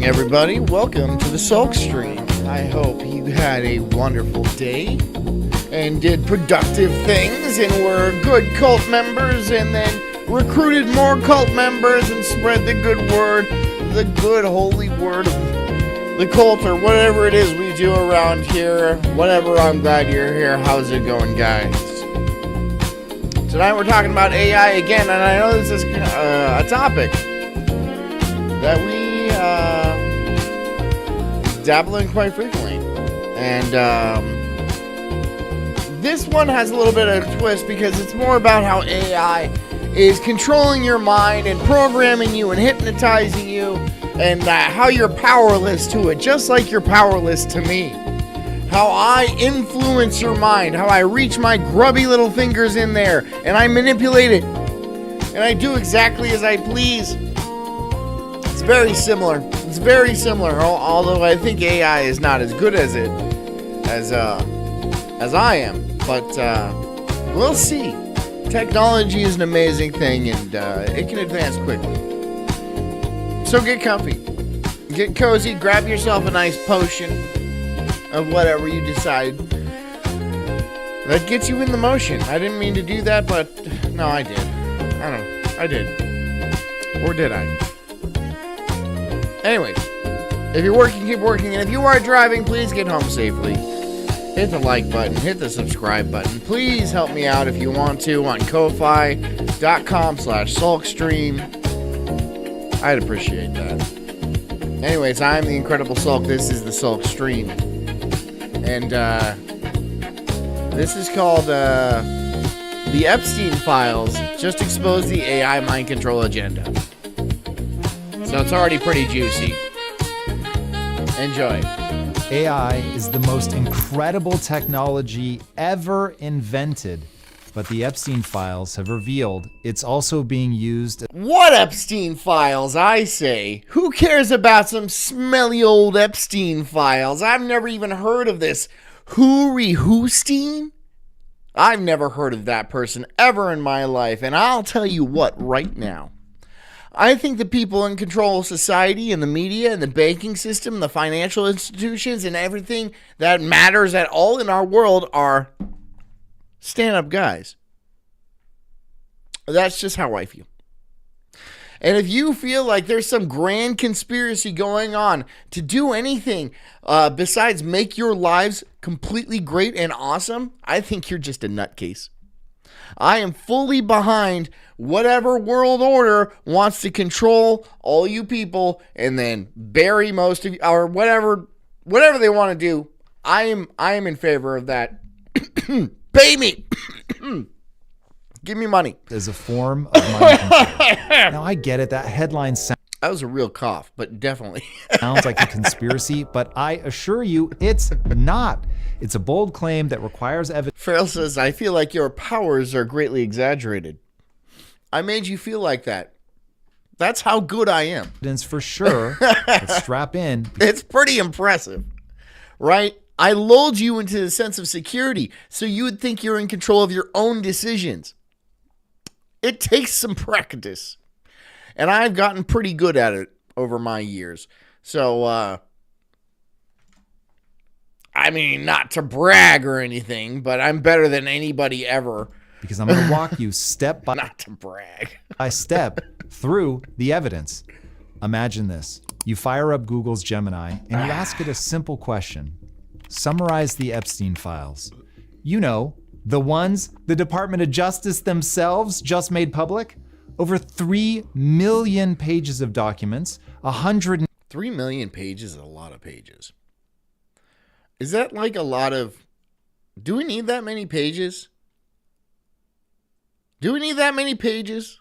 everybody. Welcome to the Sulk stream. I hope you had a wonderful day and did productive things and were good cult members and then recruited more cult members and spread the good word, the good holy word of the cult or whatever it is we do around here. Whatever, I'm glad you're here. How's it going, guys? Tonight we're talking about AI again, and I know this is a topic that we dabble in quite frequently. And this one has a little bit of a twist because it's more about how AI is controlling your mind and programming you and hypnotizing you, and how you're powerless to it, just like you're powerless to me. How I influence your mind, how I reach my grubby little fingers in there and I manipulate it and I do exactly as I please. It's very similar. It's very similar, although I think AI is not as good as I am. But we'll see. Technology is an amazing thing, and it can advance quickly. So get comfy, get cozy, grab yourself a nice potion of whatever you decide that gets you in the motion. I didn't mean to do that, but no, I did. I did. Or did I? Anyways, if you're working, keep working. And if you are driving, please get home safely. Hit the like button. Hit the subscribe button. Please help me out if you want to on Ko-Fi.com/SulkStream. I'd appreciate that. Anyways, I'm the Incredible Sulk. This is the Sulk Stream. And this is called the Epstein Files Just Expose the AI Mind Control Agenda. So it's already pretty juicy. Enjoy. AI is the most incredible technology ever invented, but the Epstein Files have revealed it's also being used. What Epstein Files, I say? Who cares about some smelly old Epstein Files? I've never even heard of this Hoorie Hoosteen? I've never heard of that person ever in my life, and I'll tell you what right now. I think the people in control of society and the media and the banking system, the financial institutions, and everything that matters at all in our world are stand-up guys. That's just how I feel. And if you feel like there's some grand conspiracy going on to do anything besides make your lives completely great and awesome, I think you're just a nutcase. I am fully behind whatever world order wants to control all you people and then bury most of you, or whatever they want to do. I am in favor of that. Pay me. Give me money. As a form of mind control. Now, I get it. That headline that was a real cough, but definitely sounds like a conspiracy, but I assure you it's not. It's a bold claim that requires evidence. Farrell says, I feel like your powers are greatly exaggerated. I made you feel like that. That's how good I am. For sure. Let's strap in. It's pretty impressive, right? I lulled you into a sense of security so you would think you're in control of your own decisions. It takes some practice, and I've gotten pretty good at it over my years. So, I mean, not to brag or anything, but I'm better than anybody ever. Because I'm going to walk you step by not to brag by step through the evidence. Imagine this. You fire up Google's Gemini and you ask it a simple question. Summarize the Epstein Files. You know, the ones the Department of Justice themselves just made public. Over 3 million pages of documents, 3 million pages is a lot of pages. Is that like a lot of... Do we need that many pages? Do we need that many pages?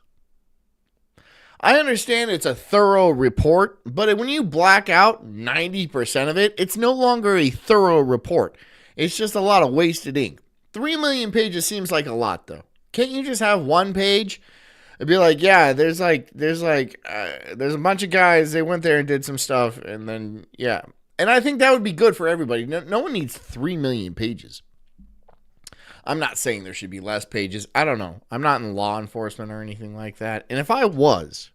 I understand it's a thorough report, but when you black out 90% of it, it's no longer a thorough report. It's just a lot of wasted ink. 3 million pages seems like a lot, though. Can't you just have one page? It'd be like, yeah, there's a bunch of guys, they went there and did some stuff, and then, yeah. And I think that would be good for everybody. No one needs 3 million pages. I'm not saying there should be less pages. I don't know. I'm not in law enforcement or anything like that. And if I was,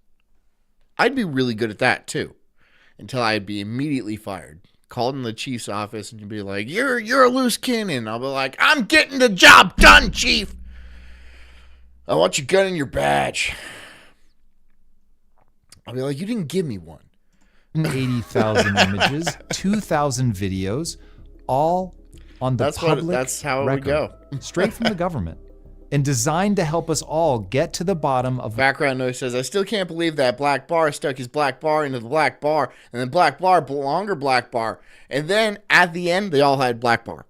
I'd be really good at that too. until I'd be immediately fired. Called in the chief's office and you'd be like, you're a loose cannon. I'll be like, I'm getting the job done, chief. I want your gun and your badge. I'll be like, you didn't give me one. 80,000 images, 2,000 videos, all on the public that's how it record, would go. straight from the government, and designed to help us all get to the bottom of. Background noise says, I still can't believe that black bar stuck his black bar into the black bar, and then black bar, longer black bar. And then at the end, they all had black bar.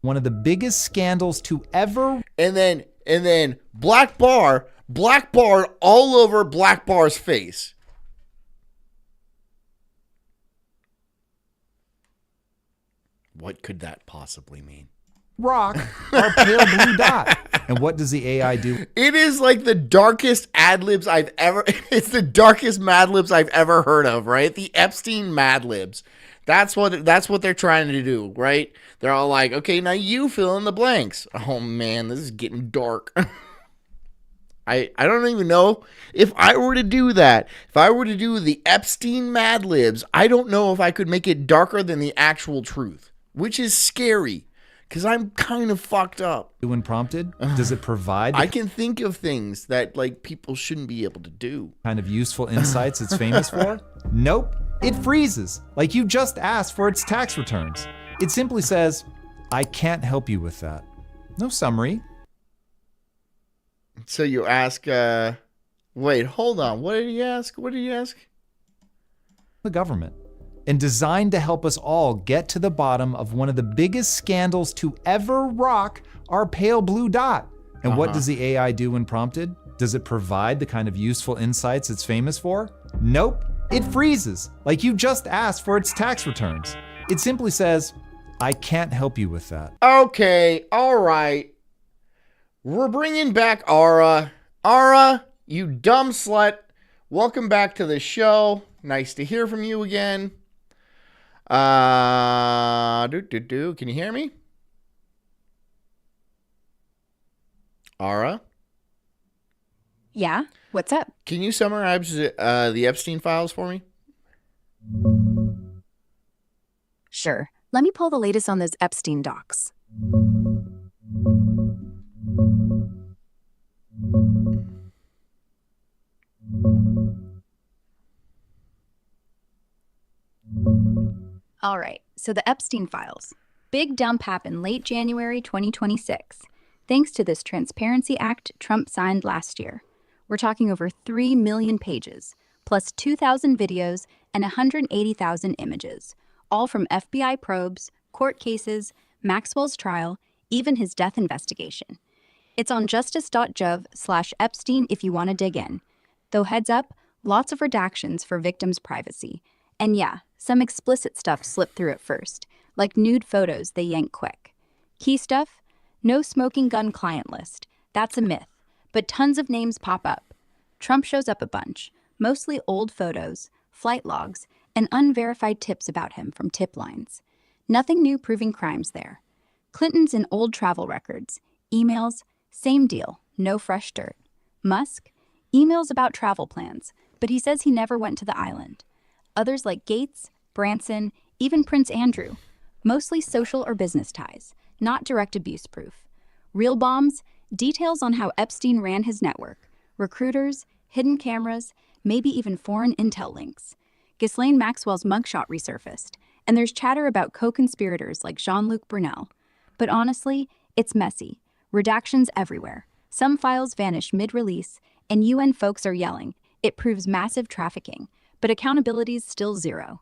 One of the biggest scandals to ever. And then black bar all over black bar's face. What could that possibly mean? Rock our pale blue dot. And what does the AI do? It is like the darkest ad libs I've ever. It's the darkest Mad Libs I've ever heard of, right? The Epstein Mad Libs. That's what they're trying to do, right? They're all like, okay, now you fill in the blanks. Oh man, this is getting dark. I don't even know if I were to do that. If I were to do the Epstein Mad Libs, I don't know if I could make it darker than the actual truth, which is scary because I'm kind of fucked up. When prompted, does it provide I can think of things that like people shouldn't be able to do. kind of useful insights it's famous for? Nope. It freezes, like you just asked for its tax returns. It simply says, I can't help you with that. No summary. So you ask, wait, hold on. What did he ask? The government. And designed to help us all get to the bottom of one of the biggest scandals to ever rock our pale blue dot. And what does the AI do when prompted? Does it provide the kind of useful insights it's famous for? Nope. It freezes, like you just asked for its tax returns. It simply says, I can't help you with that. Okay, all right. We're bringing back Aura. Aura, you dumb slut. Welcome back to the show. Nice to hear from you again. Can you hear me? Aura? Yeah, what's up? Can you summarize the Epstein files for me? Sure. Let me pull the latest on those Epstein docs. All right, so the Epstein files. Big dump happened late January 2026. Thanks to this Transparency Act Trump signed last year. We're talking over 3 million pages, plus 2,000 videos and 180,000 images, all from FBI probes, court cases, Maxwell's trial, even his death investigation. It's on justice.gov/Epstein if you want to dig in. Though heads up, lots of redactions for victims' privacy. And yeah, some explicit stuff slipped through at first, like nude photos they yank quick. Key stuff? No smoking gun client list. That's a myth, but tons of names pop up. Trump shows up a bunch, mostly old photos, flight logs, and unverified tips about him from tip lines. Nothing new proving crimes there. Clinton's in old travel records, emails, same deal, no fresh dirt. Musk? Emails about travel plans, but he says he never went to the island. Others like Gates, Branson, even Prince Andrew. Mostly social or business ties, not direct abuse proof. Real bombs? Details on how Epstein ran his network. Recruiters, hidden cameras, maybe even foreign intel links. Ghislaine Maxwell's mugshot resurfaced, and there's chatter about co-conspirators like Jean-Luc Brunel. But honestly, it's messy. Redactions everywhere. Some files vanish mid-release, and UN folks are yelling. It proves massive trafficking, but accountability's still zero.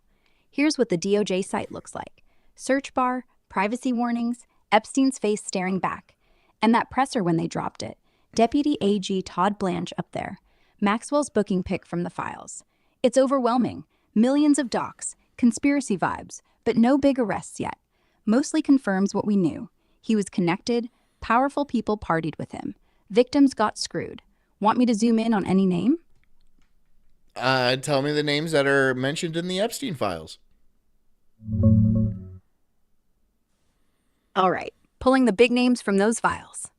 Here's what the DOJ site looks like. Search bar, privacy warnings, Epstein's face staring back. And that presser when they dropped it. Deputy AG Todd Blanche up there. Maxwell's booking pic from the files. It's overwhelming. Millions of docs, conspiracy vibes, but no big arrests yet. Mostly confirms what we knew. He was connected, powerful people partied with him. Victims got screwed. Want me to zoom in on any name? Tell me the names that are mentioned in the Epstein files. All right, pulling the big names from those files.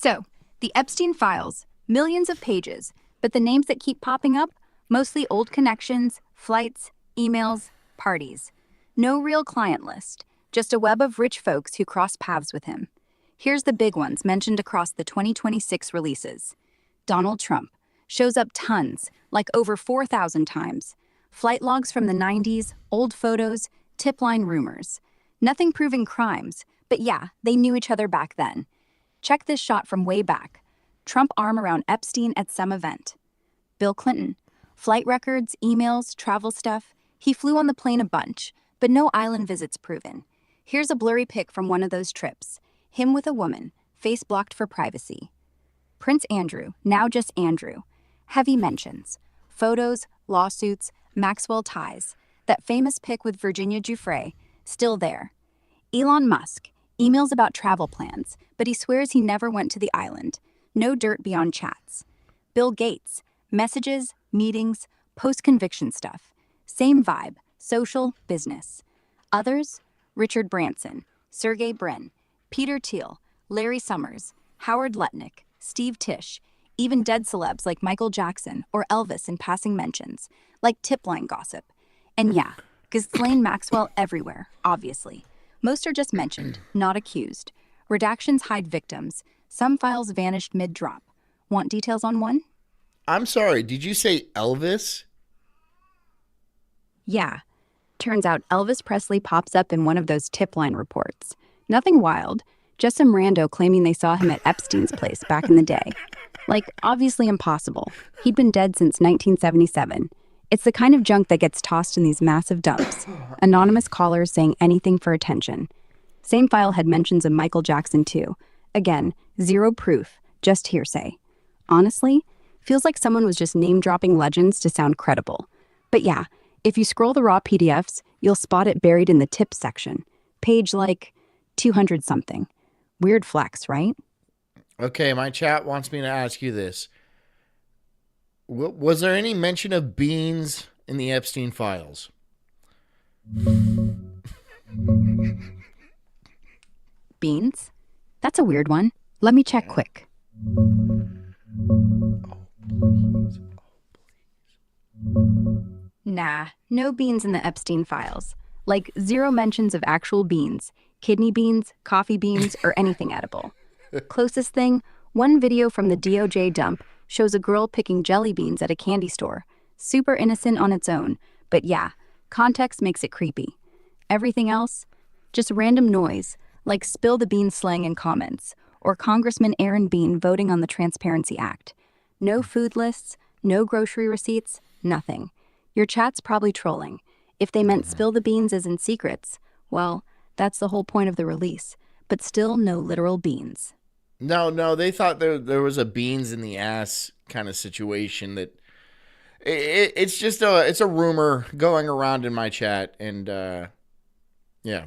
So, the Epstein files, millions of pages, but the names that keep popping up, mostly old connections, flights, emails, parties. No real client list, just a web of rich folks who cross paths with him. Here's the big ones mentioned across the 2026 releases. Donald Trump shows up tons, like over 4,000 times. Flight logs from the 90s, old photos, tip line rumors. Nothing proving crimes, but yeah, they knew each other back then. Check this shot from way back. Trump arm around Epstein at some event. Bill Clinton. Flight records, emails, travel stuff. He flew on the plane a bunch, but no island visits proven. Here's a blurry pic from one of those trips. Him with a woman, face blocked for privacy. Prince Andrew, now just Andrew. Heavy mentions. Photos, lawsuits, Maxwell ties. That famous pic with Virginia Giuffre, still there. Elon Musk, emails about travel plans, but he swears he never went to the island. No dirt beyond chats. Bill Gates, messages, meetings, post-conviction stuff. Same vibe, social, business. Others, Richard Branson, Sergey Brin, Peter Thiel, Larry Summers, Howard Lutnick, Steve Tisch, even dead celebs like Michael Jackson or Elvis in passing mentions, like tip line gossip. And yeah, Ghislaine Maxwell everywhere, obviously. Most are just mentioned, not accused. Redactions hide victims. Some files vanished mid-drop. Want details on one? I'm sorry, did you say Elvis? Yeah. Turns out Elvis Presley pops up in one of those tip line reports. Nothing wild, just some rando claiming they saw him at Epstein's place back in the day. Like, obviously impossible. He'd been dead since 1977. It's the kind of junk that gets tossed in these massive dumps. Anonymous callers saying anything for attention. Same file had mentions of Michael Jackson too. Again, zero proof, just hearsay. Honestly, feels like someone was just name-dropping legends to sound credible. But yeah, if you scroll the raw PDFs, you'll spot it buried in the tips section. Page like 200-something. Weird flex, right? Okay, my chat wants me to ask you this. Was there any mention of beans in the Epstein files? Beans? That's a weird one. Let me check quick. Nah, no beans in the Epstein files. Like zero mentions of actual beans, kidney beans, coffee beans, or anything edible. Closest thing, one video from the DOJ dump shows a girl picking jelly beans at a candy store. Super innocent on its own, but yeah, context makes it creepy. Everything else? Just random noise, like spill the bean slang in comments, or Congressman Aaron Bean voting on the Transparency Act. No food lists, no grocery receipts, nothing. Your chat's probably trolling. If they meant spill the beans as in secrets, well, that's the whole point of the release. But still no literal beans. No, they thought there was a beans in the ass kind of situation. That it's just it's a rumor going around in my chat, and yeah.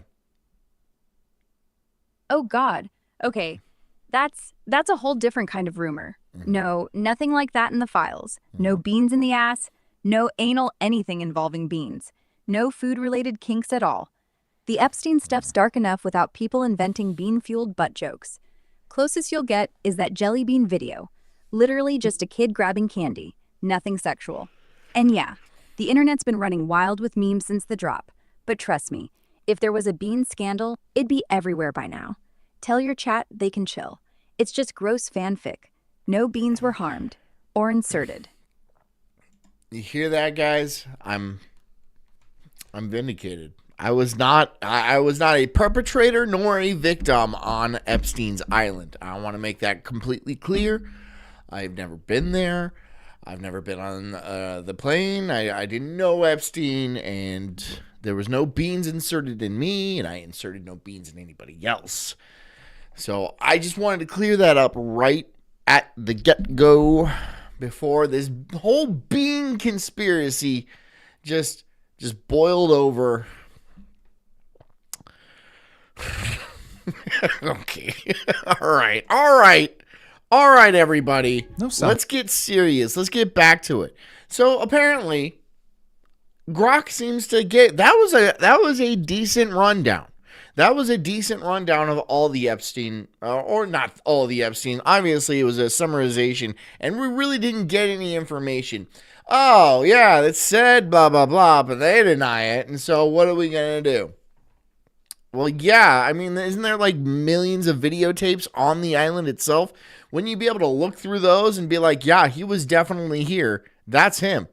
Oh God. Okay, that's a whole different kind of rumor. No, nothing like that in the files. No beans in the ass. No anal anything involving beans. No food-related kinks at all. The Epstein stuff's dark enough without people inventing bean-fueled butt jokes. Closest you'll get is that jelly bean video. Literally just a kid grabbing candy. Nothing sexual. And yeah, the internet's been running wild with memes since the drop. But trust me, if there was a bean scandal, it'd be everywhere by now. Tell your chat they can chill. It's just gross fanfic. No beans were harmed or inserted. You hear that, guys? I'm vindicated. I was not a perpetrator nor a victim on Epstein's island. I want to make that completely clear. I've never been there. I've never been on the plane. I didn't know Epstein, and there was no beans inserted in me, and I inserted no beans in anybody else. So I just wanted to clear that up right at the get-go before this whole bean conspiracy just boiled over. Okay. All right, everybody. No, stop. Let's get serious. Let's get back to it. So apparently, Grok seems to get that was a decent rundown. That was a decent rundown of all the Epstein, or not all the Epstein. Obviously, it was a summarization, and we really didn't get any information. Oh, yeah, it said blah, blah, blah, but they deny it, and so what are we going to do? Well, yeah, I mean, isn't there like millions of videotapes on the island itself? Wouldn't you be able to look through those and be like, yeah, he was definitely here. That's him.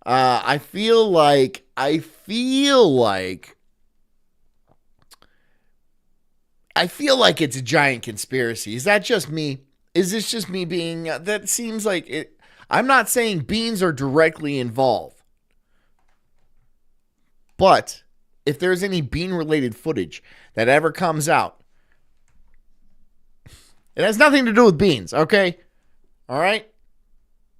I feel like it's a giant conspiracy. Is that just me? Is this just me being, that seems like it. I'm not saying beans are directly involved. But if there's any bean related footage that ever comes out, it has nothing to do with beans, okay? All right?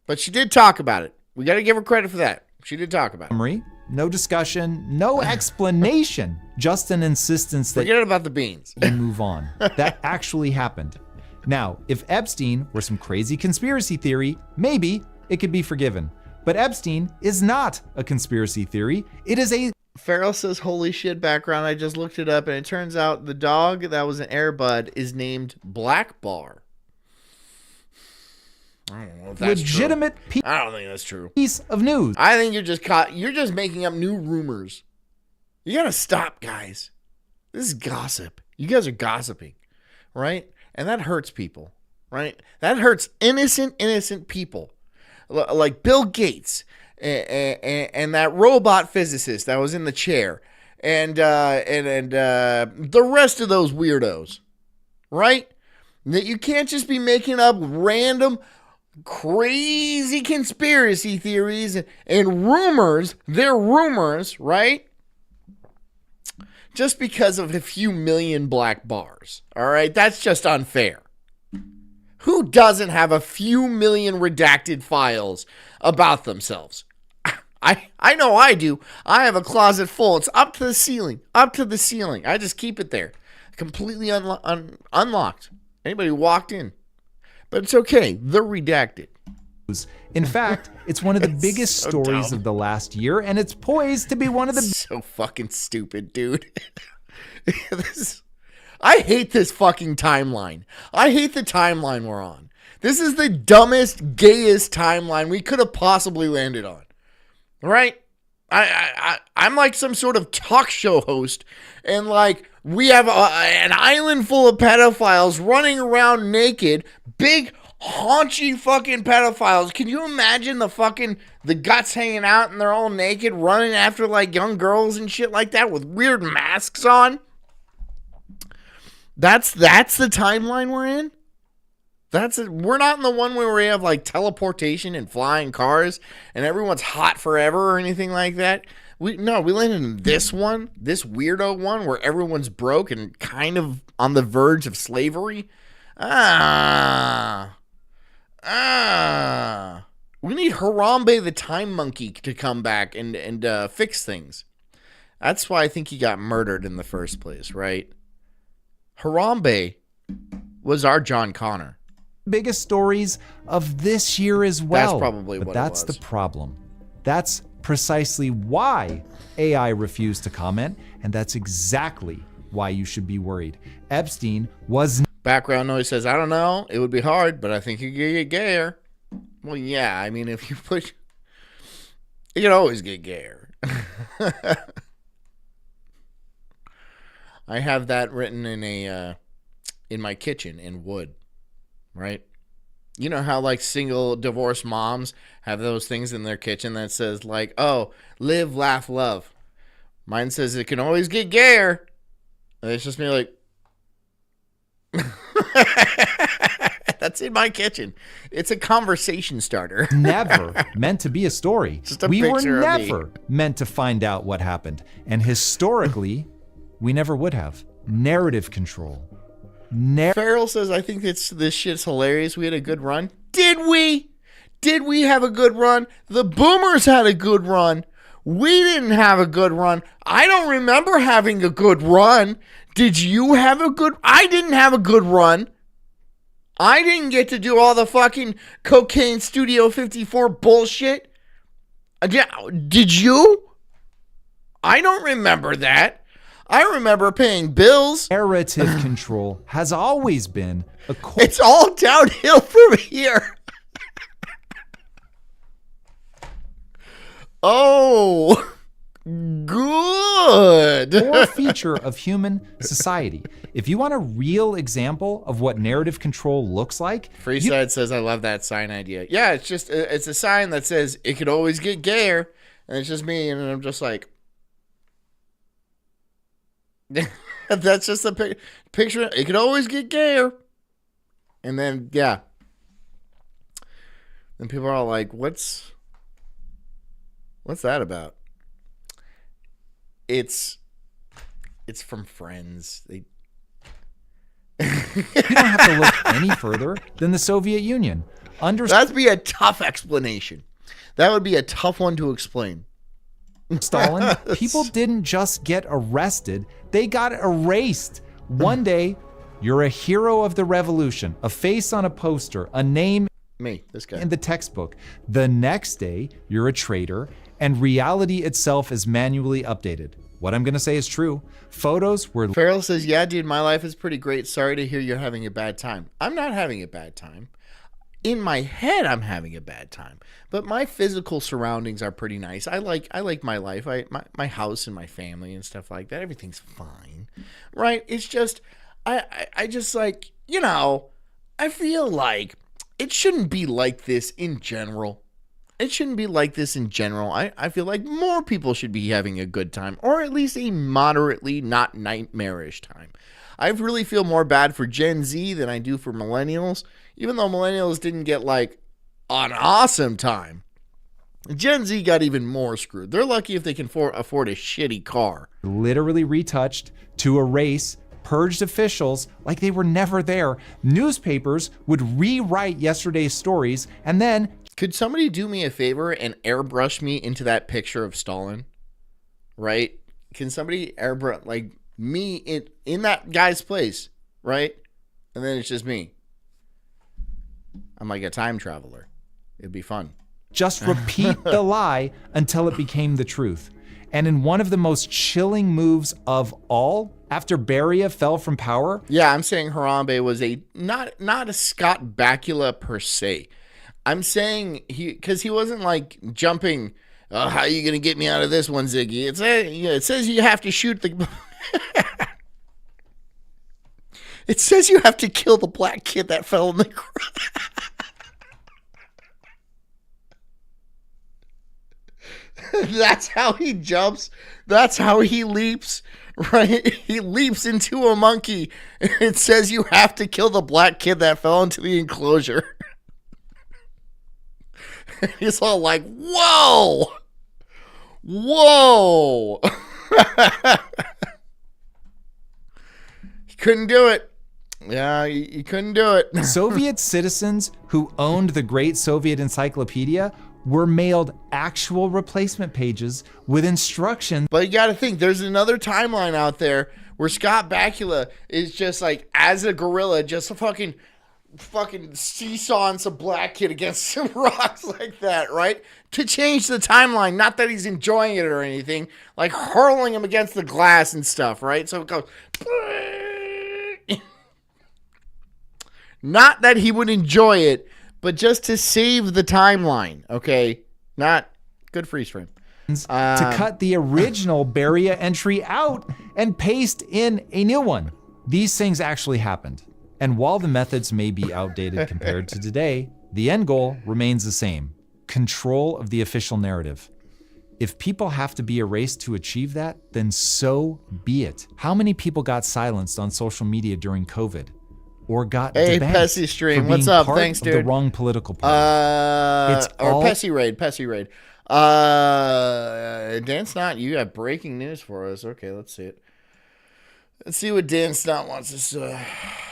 But she did talk about it. We got to give her credit for that. She did talk about it. No discussion, no explanation, just an insistence that Forget about the beans. you move on. That actually happened. Now, if Epstein were some crazy conspiracy theory, maybe it could be forgiven. But Epstein is not a conspiracy theory. It is a... Farrell says, holy shit, background. I just looked it up, and it turns out the dog that was an Airbud is named Black Bar. I don't know if that's legitimate true. I don't think that's true. Piece of news. I think you're just making up new rumors. You gotta stop, guys. This is gossip. You guys are gossiping, right? And that hurts people, right? That hurts innocent people. Like Bill Gates and that robot physicist that was in the chair and the rest of those weirdos, right? That you can't just be making up random crazy conspiracy theories and rumors. They're rumors, right? Just because of a few million black bars. All right, that's just unfair. Who doesn't have a few million redacted files about themselves? I know I do. I have a closet full. It's up to the ceiling. Up to the ceiling. I just keep it there. Completely unlocked. Anybody walked in. But it's okay. They're redacted. In fact, it's one of the biggest so stories dumb. of the last year, and it's poised to be one of the... So fucking stupid, dude. I hate this fucking timeline. I hate the timeline we're on. This is the dumbest, gayest timeline we could have possibly landed on. Right? I'm like some sort of talk show host, and like we have an island full of pedophiles running around naked, big haunchy fucking pedophiles. Can you imagine the guts hanging out and they're all naked running after like young girls and shit like that with weird masks on? That's the timeline we're in. We're not in the one where we have like teleportation and flying cars and everyone's hot forever or anything like that. We landed in this one, this weirdo one where everyone's broke and kind of on the verge of slavery. We need Harambe the Time Monkey to come back and fix things. That's why I think he got murdered in the first place, right? Harambe was our John Connor. biggest stories of this year as well. That's probably but what that's it was. the problem. That's precisely why AI refused to comment, and that's exactly why you should be worried. Epstein was... Background noise says, I don't know. It would be hard, but I think you could get gayer. Well, yeah. I mean, if you push... You can always get gayer. I have that written in my kitchen in wood, right? You know how like single divorced moms have those things in their kitchen that says like, oh, live, laugh, love. Mine says it can always get gayer. And it's just me like, that's in my kitchen. It's a conversation starter. never meant to be a story. Just a we were picture of me. never meant to find out what happened. And historically, we never would have. Narrative control. Farrell says, I think this shit's hilarious. We had a good run. Did we? Did we have a good run? The boomers had a good run. We didn't have a good run. I don't remember having a good run. Did you have a good... I didn't have a good run. I didn't get to do all the fucking cocaine Studio 54 bullshit. Did you? I don't remember that. I remember paying bills. Narrative control has always been a core. It's all downhill from here. Oh, good. Core feature of human society. If you want a real example of what narrative control looks like, Freeside says, I love that sign idea. Yeah, it's a sign that says it could always get gayer. And it's just me. And I'm just like, that's just a picture. It could always get gayer. And then, yeah. Then people are all like, what's that about? It's from Friends. you don't have to look any further than the Soviet Union. That'd be a tough explanation. That would be a tough one to explain. Stalin, people didn't just get arrested, they got erased. One day, you're a hero of the revolution, a face on a poster, a name this guy in the textbook. The next day, you're a traitor, and reality itself is manually updated. What I'm going to say is true. Photos were... Farrell says, yeah, dude, my life is pretty great. Sorry to hear you're having a bad time. I'm not having a bad time. In my head, I'm having a bad time. But my physical surroundings are pretty nice. I like my life. My house and my family and stuff like that. Everything's fine. Right? It's just, I just like, I feel like it shouldn't be like this in general. It shouldn't be like this in general. I feel like more people should be having a good time, or at least a moderately not nightmarish time. I really feel more bad for Gen Z than I do for millennials, even though millennials didn't get like an awesome time. Gen Z got even more screwed. They're lucky if they can afford a shitty car. Literally retouched to erase purged officials like they were never there. Newspapers would rewrite yesterday's stories and then... Could somebody do me a favor and airbrush me into that picture of Stalin? Right? Can somebody airbrush like me in that guy's place, right? And then it's just me. I'm like a time traveler. It'd be fun. Just repeat the lie until it became the truth. And in one of the most chilling moves of all, after Beria fell from power... Yeah, I'm saying Harambe was not a Scott Bakula per se. I'm saying because he wasn't like jumping, oh, how are you going to get me out of this one, Ziggy? It says you have to shoot the... It says you have to kill the black kid that fell in the ground. That's how he jumps. That's how he leaps, right? He leaps into a monkey. It says you have to kill the black kid that fell into the enclosure. He's all like, whoa. Whoa. He couldn't do it. Yeah, he couldn't do it. Soviet citizens who owned the Great Soviet Encyclopedia were mailed actual replacement pages with instructions. But you got to think, there's another timeline out there where Scott Bakula is just like, as a gorilla, just fucking seesawing some black kid against some rocks like that, right? To change the timeline, not that he's enjoying it or anything, like hurling him against the glass and stuff, right? So it goes... Not that he would enjoy it, but just to save the timeline, okay? Not good freeze frame. To cut the original Beria entry out and paste in a new one. These things actually happened. And while the methods may be outdated compared to today, the end goal remains the same: control of the official narrative. If people have to be erased to achieve that, then so be it. How many people got silenced on social media during COVID? Or got Hey, debanked Pessy Stream, for what's being up? part Thanks, of dude. the wrong political party? It's or all... Pessy Raid. Dan Snot, you have breaking news for us. Okay, let's see it. Let's see what Dan Snot wants us to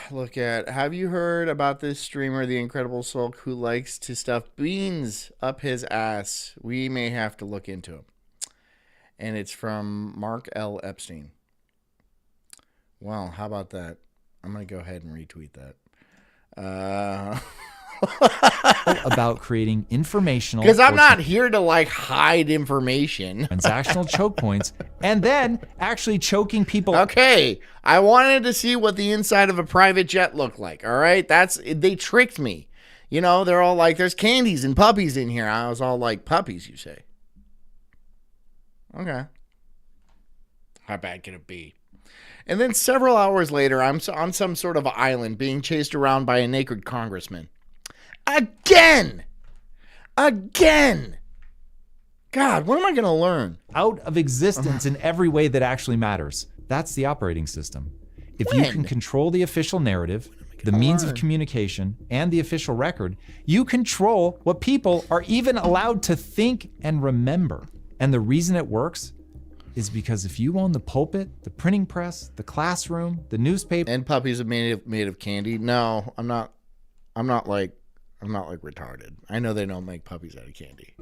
look at. Have you heard about this streamer, the Incredible Sulk, who likes to stuff beans up his ass? We may have to look into him. And it's from Mark L. Epstein. Well, how about that? I'm going to go ahead and retweet that. about creating informational Because I'm or not here to like hide information. transactional choke points and then actually choking people. Okay, I wanted to see what the inside of a private jet looked like. All right, they tricked me. You know, they're all like, "There's candies and puppies in here." I was all like, "Puppies, you say?" Okay, how bad can it be? And then several hours later, I'm on some sort of island being chased around by a naked congressman. Again! God, what am I going to learn? Out of existence in every way that actually matters. That's the operating system. If you can control the official narrative, the means of communication, and the official record, you control what people are even allowed to think and remember. And the reason it works is because if you own the pulpit, the printing press, the classroom, the newspaper, And puppies are made of candy. No, I'm not like retarded. I know they don't make puppies out of candy.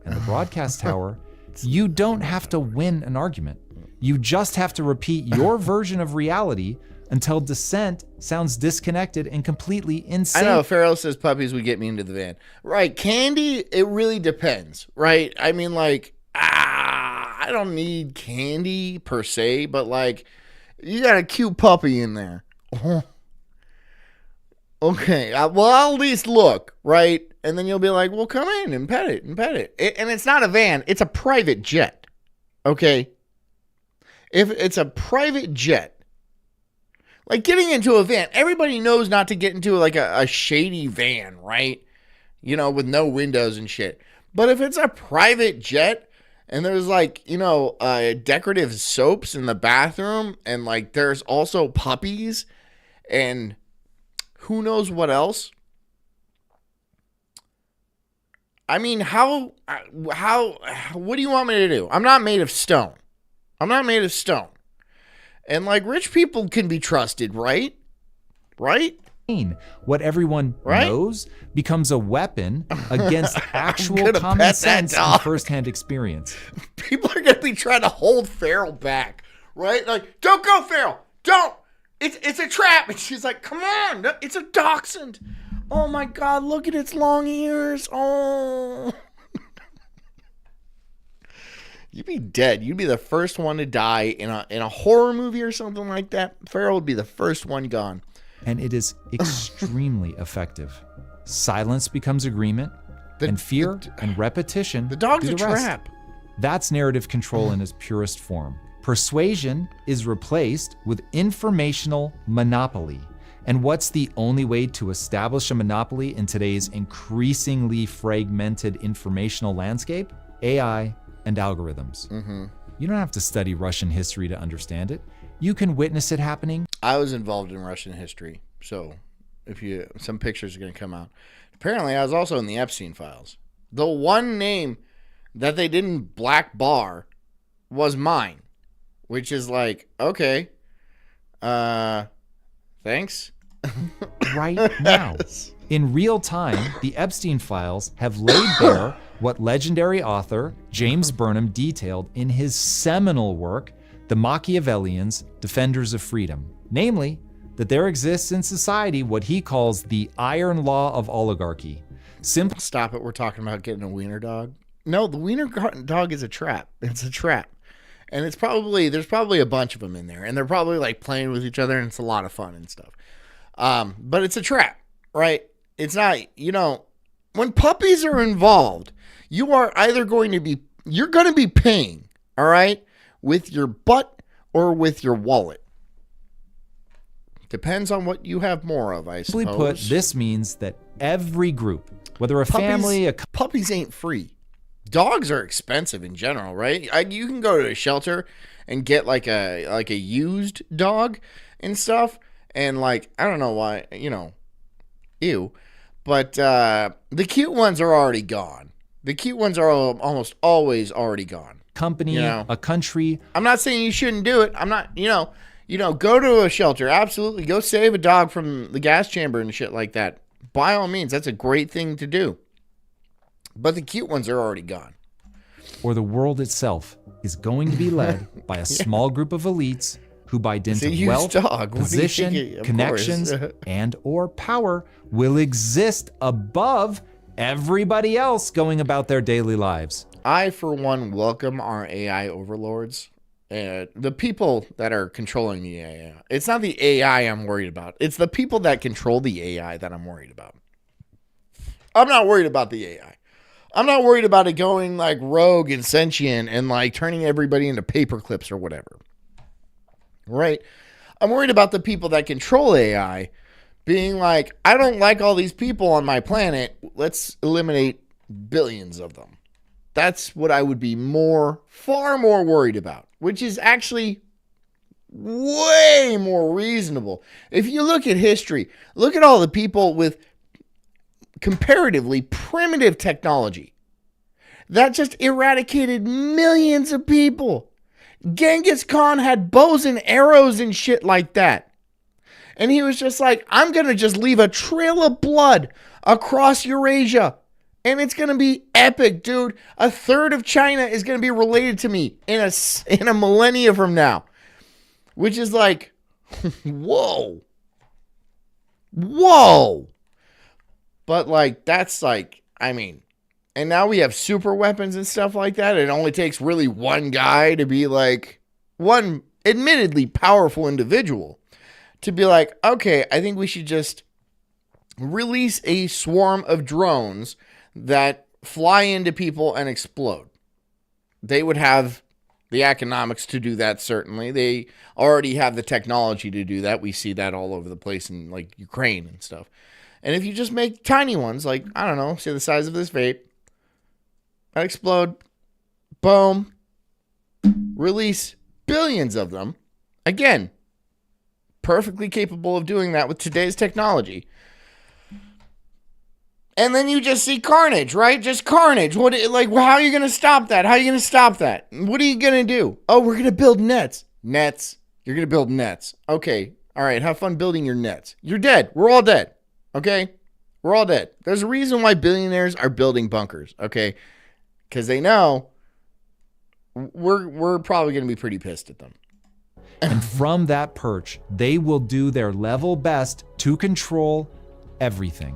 and the broadcast tower, you don't have to win an argument. You just have to repeat your version of reality until dissent sounds disconnected and completely insane. I know Farrell says puppies would get me into the van. Right, candy, it really depends, right? I mean, like, I don't need candy per se, but like, you got a cute puppy in there. Okay, well, I'll at least look, right? And then you'll be like, well, come in and pet it. And it's not a van, it's a private jet, okay? If it's a private jet, like getting into a van, everybody knows not to get into like a shady van, right? You know, with no windows and shit. But if it's a private jet and there's like, you know, decorative soaps in the bathroom and like there's also puppies and who knows what else? I mean, what do you want me to do? I'm not made of stone. And like rich people can be trusted, right? Right? What everyone knows becomes a weapon against actual common pet that sense dog. and firsthand experience. People are going to be trying to hold Farrell back, right? Like, don't go, Farrell. Don't. It's a trap. And she's like, come on. It's a dachshund. Oh, my God. Look at its long ears. Oh. You'd be dead. You'd be the first one to die in a horror movie or something like that. Farrell would be the first one gone. And it is extremely effective. Silence becomes agreement, and fear and repetition The dog's do a the rest. trap. That's narrative control in its purest form. Persuasion is replaced with informational monopoly. And what's the only way to establish a monopoly in today's increasingly fragmented informational landscape? AI and algorithms. Mm-hmm. You don't have to study Russian history to understand it. You can witness it happening. I was involved in Russian history, so some pictures are going to come out. Apparently, I was also in the Epstein files. The one name that they didn't black bar was mine, which is like, okay, thanks. Right now. In real time, the Epstein files have laid bare what legendary author James Burnham detailed in his seminal work, The Machiavellians, Defenders of Freedom. Namely, that there exists in society what he calls the iron law of oligarchy. Simply Stop it. We're talking about getting a wiener dog. No, the wiener dog is a trap. It's a trap. And there's probably a bunch of them in there. And they're probably like playing with each other and it's a lot of fun and stuff. But it's a trap, right? It's not, when puppies are involved, you're going to be paying, all right, with your butt or with your wallet. Depends on what you have more of, I suppose. Simply put, this means that every group, whether a family, puppies ain't free. Dogs are expensive in general, right? You can go to a shelter and get like a used dog and stuff, and like I don't know why, ew, but the cute ones are already gone. The cute ones are almost always already gone. company, a country. I'm not saying you shouldn't do it. I'm not, go to a shelter. Absolutely. Go save a dog from the gas chamber and shit like that. By all means, that's a great thing to do. But the cute ones are already gone. Or the world itself is going to be led by a small group of elites who by dint It's a of huge wealth, dog. What do you position, think? Of connections, course. and or power will exist above everybody else going about their daily lives. I, for one, welcome our AI overlords. The people that are controlling the AI. It's not the AI I'm worried about. It's the people that control the AI that I'm worried about. I'm not worried about the AI. I'm not worried about it going like rogue and sentient and like turning everybody into paper clips or whatever. Right? I'm worried about the people that control AI being like, I don't like all these people on my planet. Let's eliminate billions of them. That's what I would be far more worried about, which is actually way more reasonable. If you look at history, look at all the people with comparatively primitive technology that just eradicated millions of people. Genghis Khan had bows and arrows and shit like that. And he was just like, I'm going to just leave a trail of blood across Eurasia. And it's going to be epic, dude. A third of China is going to be related to me in a millennia from now. Which is like, whoa. Whoa. But like, that's like, I mean, and now we have super weapons and stuff like that. It only takes really one guy to be like, one admittedly powerful individual to be like, okay, I think we should just release a swarm of drones that fly into people and explode. They would have the economics to do that, certainly. They already have the technology to do that. We see that all over the place in like Ukraine and stuff. And if you just make tiny ones, like, I don't know, say the size of this vape, that explode, boom, release billions of them. Again, perfectly capable of doing that with today's technology. And then you just see carnage, right? Just carnage. What, like, how are you going to stop that? How are you going to stop that? What are you going to do? Oh, we're going to build nets. Nets. You're going to build nets. Okay. All right. Have fun building your nets. You're dead. We're all dead. Okay? We're all dead. There's a reason why billionaires are building bunkers. Okay? Because they know we're probably going to be pretty pissed at them. And from that perch, they will do their level best to control everything.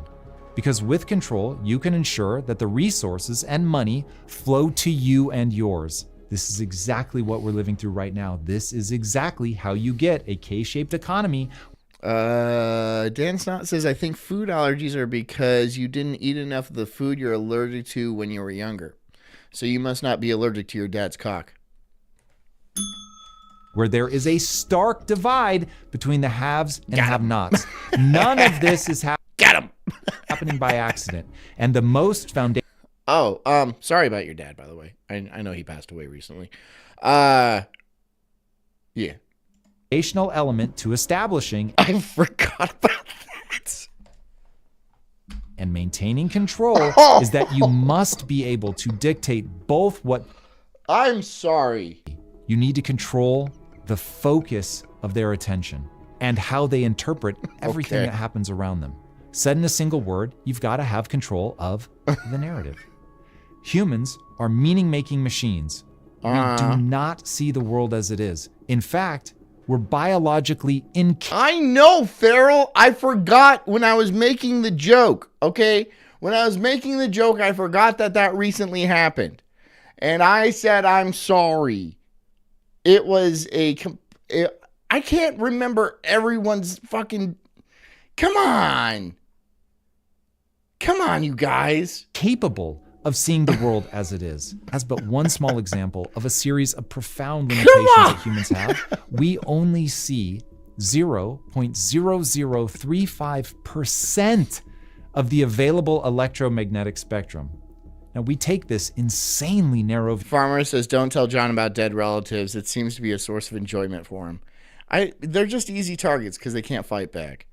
Because with control, you can ensure that the resources and money flow to you and yours. This is exactly what we're living through right now. This is exactly how you get a K-shaped economy. Dan Snot says, I think food allergies are because you didn't eat enough of the food you're allergic to when you were younger. So you must not be allergic to your dad's cock. Where there is a stark divide between the haves and have-nots. None of this is happening by accident. And the most foundational... Oh, sorry about your dad, by the way. I know he passed away recently. Yeah. Foundational element to establishing... I forgot about that. And maintaining control is that you must be able to dictate both what... I'm sorry. You need to control the focus of their attention and how they interpret everything that happens around them. Said in a single word, you've got to have control of the narrative. Humans are meaning-making machines. We do not see the world as it is. In fact, we're biologically I know, Farrell. I forgot when I was making the joke, okay? When I was making the joke, I forgot that recently happened. And I said, I'm sorry. It was I can't remember everyone's fucking... Come on. Come on, you guys. Capable of seeing the world as it is. As but one small example of a series of profound limitations that humans have, we only see 0.0035% of the available electromagnetic spectrum. Now, we take this insanely narrow... Farmer says, don't tell John about dead relatives. It seems to be a source of enjoyment for him. They're just easy targets because they can't fight back.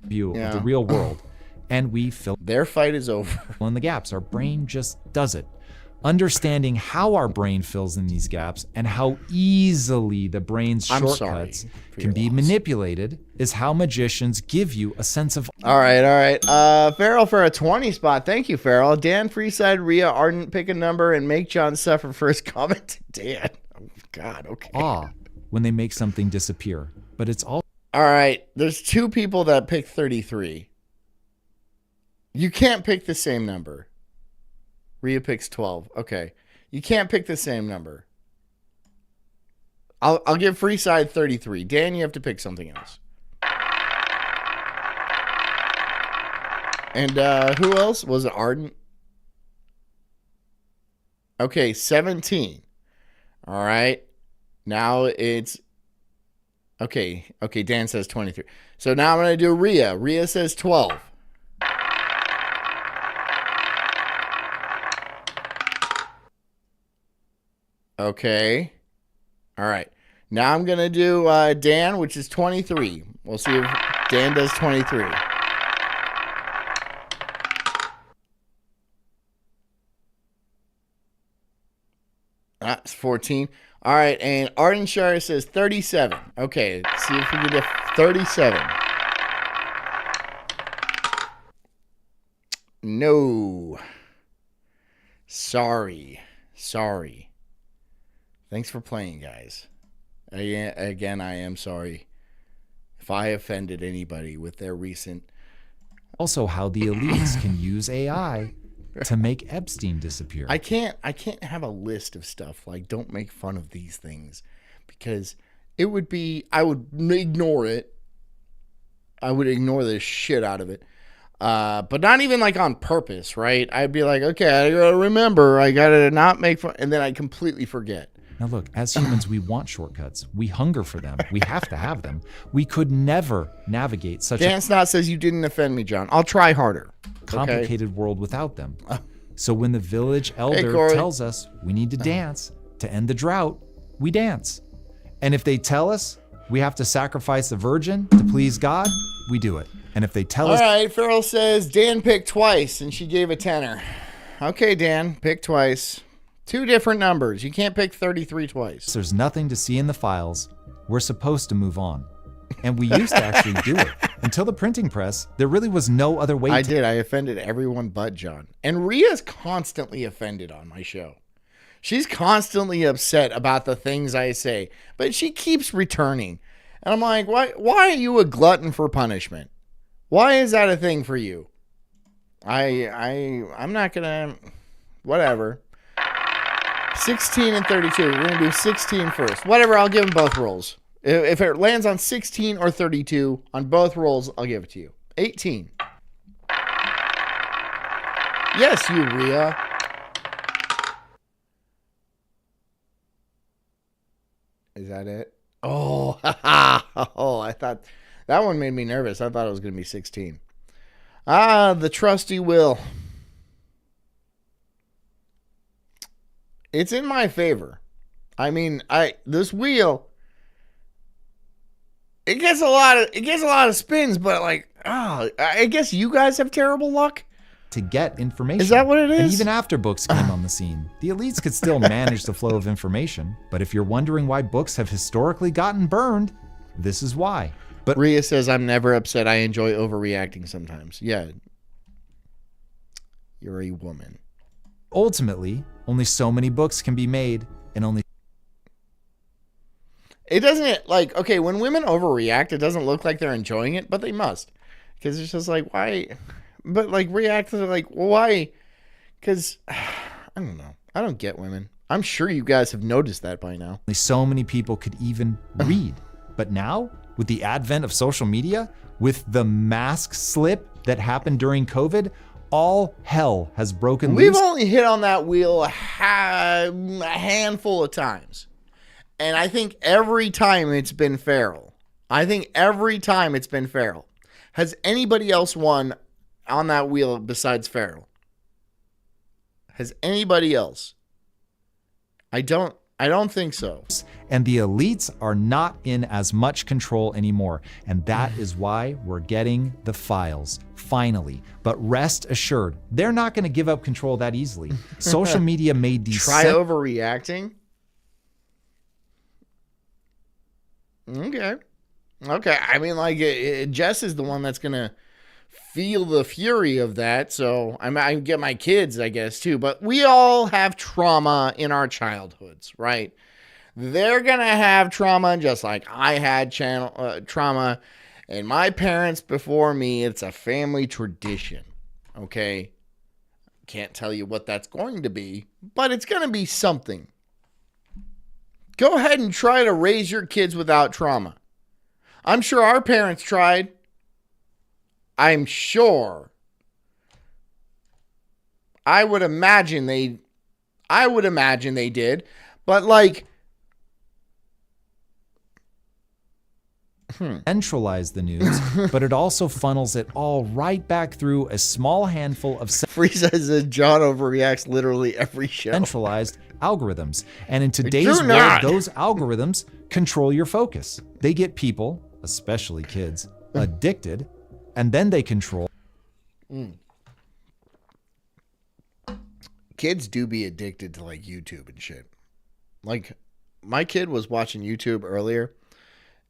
View of the real world. And we fill... Their fight is over. In the gaps. Our brain just does it. Understanding how our brain fills in these gaps and how easily the brain's shortcuts can be manipulated is how magicians give you a sense of... All right. Farrell for a 20 spot. Thank you, Farrell. Dan, Freeside, Rhea, Ardent, pick a number and make John suffer for his comment to Dan. Oh, God, okay. when they make something disappear, but it's all All right, there's two people that pick 33. You can't pick the same number. Rhea picks 12. Okay. You can't pick the same number. I'll give Freeside 33. Dan, you have to pick something else. And who else? Was it Ardent? Okay, 17. All right. Now it's... Okay, Dan says 23. So now I'm going to do Rhea. Rhea says 12. Okay. All right. Now I'm going to do Dan, which is 23. We'll see if Dan does 23. That's 14. All right, and Ardenshire says 37. Okay, let's see if we can do 37. No. Sorry. Thanks for playing, guys. Again, I am sorry if I offended anybody with their recent... also how the elites can use AI to make Epstein disappear. I can't have a list of stuff like don't make fun of these things because it would be... I would ignore it. I would ignore the shit out of it. But not even like on purpose, right? I'd be like, okay, I gotta remember, I gotta not make fun, and then I completely forget. Now look, as humans, we want shortcuts. We hunger for them. We have to have them. We could never navigate such Dan Snot says you didn't offend me, John. I'll try harder. a complicated world without them. So when the village elder tells us we need to dance to end the drought, we dance. And if they tell us we have to sacrifice a virgin to please God, we do it. And if they tell us... All right, Farrell says Dan picked twice, and she gave a tenner. Okay, Dan, pick twice. Two different numbers. You can't pick 33 twice. There's nothing to see in the files, we're supposed to move on. And we used to actually do it. Until the printing press, there really was no other way I offended everyone but John. And Rhea's constantly offended on my show. She's constantly upset about the things I say, but she keeps returning. And I'm like, why are you a glutton for punishment? Why is that a thing for you? I'm not gonna, whatever. 16 and 32. We're gonna do 16 first. Whatever, I'll give them both rolls. If it lands on 16 or 32 on both rolls, I'll give it to you. 18. Yes, you, Rhea. Is that it? Oh, oh, I thought that one made me nervous. I thought it was going to be 16. The trusty wheel. It's in my favor. I mean, this wheel, it gets a lot of spins, but like, I guess you guys have terrible luck to get information. Is that what it is? And even after books came on the scene, the elites could still manage the flow of information. But if you're wondering why books have historically gotten burned, this is why. But Rhea says, I'm never upset. I enjoy overreacting sometimes. Yeah. You're a woman. Ultimately, only so many books can be made, and only... It doesn't, like, okay, when women overreact, it doesn't look like they're enjoying it, but they must. Because it's just like, why... But, like, react to, like, why? Because, I don't know. I don't get women. I'm sure you guys have noticed that by now. Only so many people could even read. But now, with the advent of social media, with the mask slip that happened during COVID, all hell has broken loose. We've only hit on that wheel a handful of times. And I think every time it's been Farrell. Has anybody else won on that wheel besides Farrell? Has anybody else? I don't think so. And the elites are not in as much control anymore. And that is why we're getting the files, finally. But rest assured, they're not going to give up control that easily. Social media made these... Try overreacting? Okay. I mean, like, Jess is the one that's going to feel the fury of that. So I get my kids, I guess, too. But we all have trauma in our childhoods, right? They're going to have trauma just like I had trauma. And my parents before me, it's a family tradition. Okay? Can't tell you what that's going to be, but it's going to be something. Go ahead and try to raise your kids without trauma. I'm sure our parents tried. I'm sure. I would imagine they did. But like centralize the news, but it also funnels it all right back through a small handful of Frieza says John overreacts literally every show. centralized algorithms. And in today's world, those algorithms control your focus. They get people, especially kids, addicted, and then they control. Kids do be addicted to like YouTube and shit. Like my kid was watching YouTube earlier,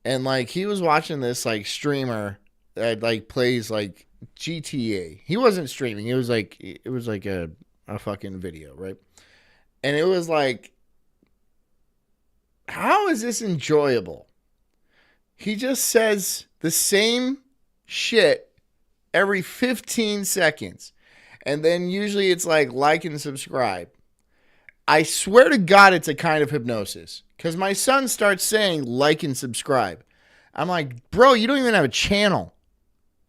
and like he was watching this like streamer that like plays like GTA. He wasn't streaming. It was like a fucking video, right? And it was like, how is this enjoyable? He just says the same shit every 15 seconds. And then usually it's like and subscribe. I swear to God, it's a kind of hypnosis. Because my son starts saying like and subscribe. I'm like, bro, you don't even have a channel.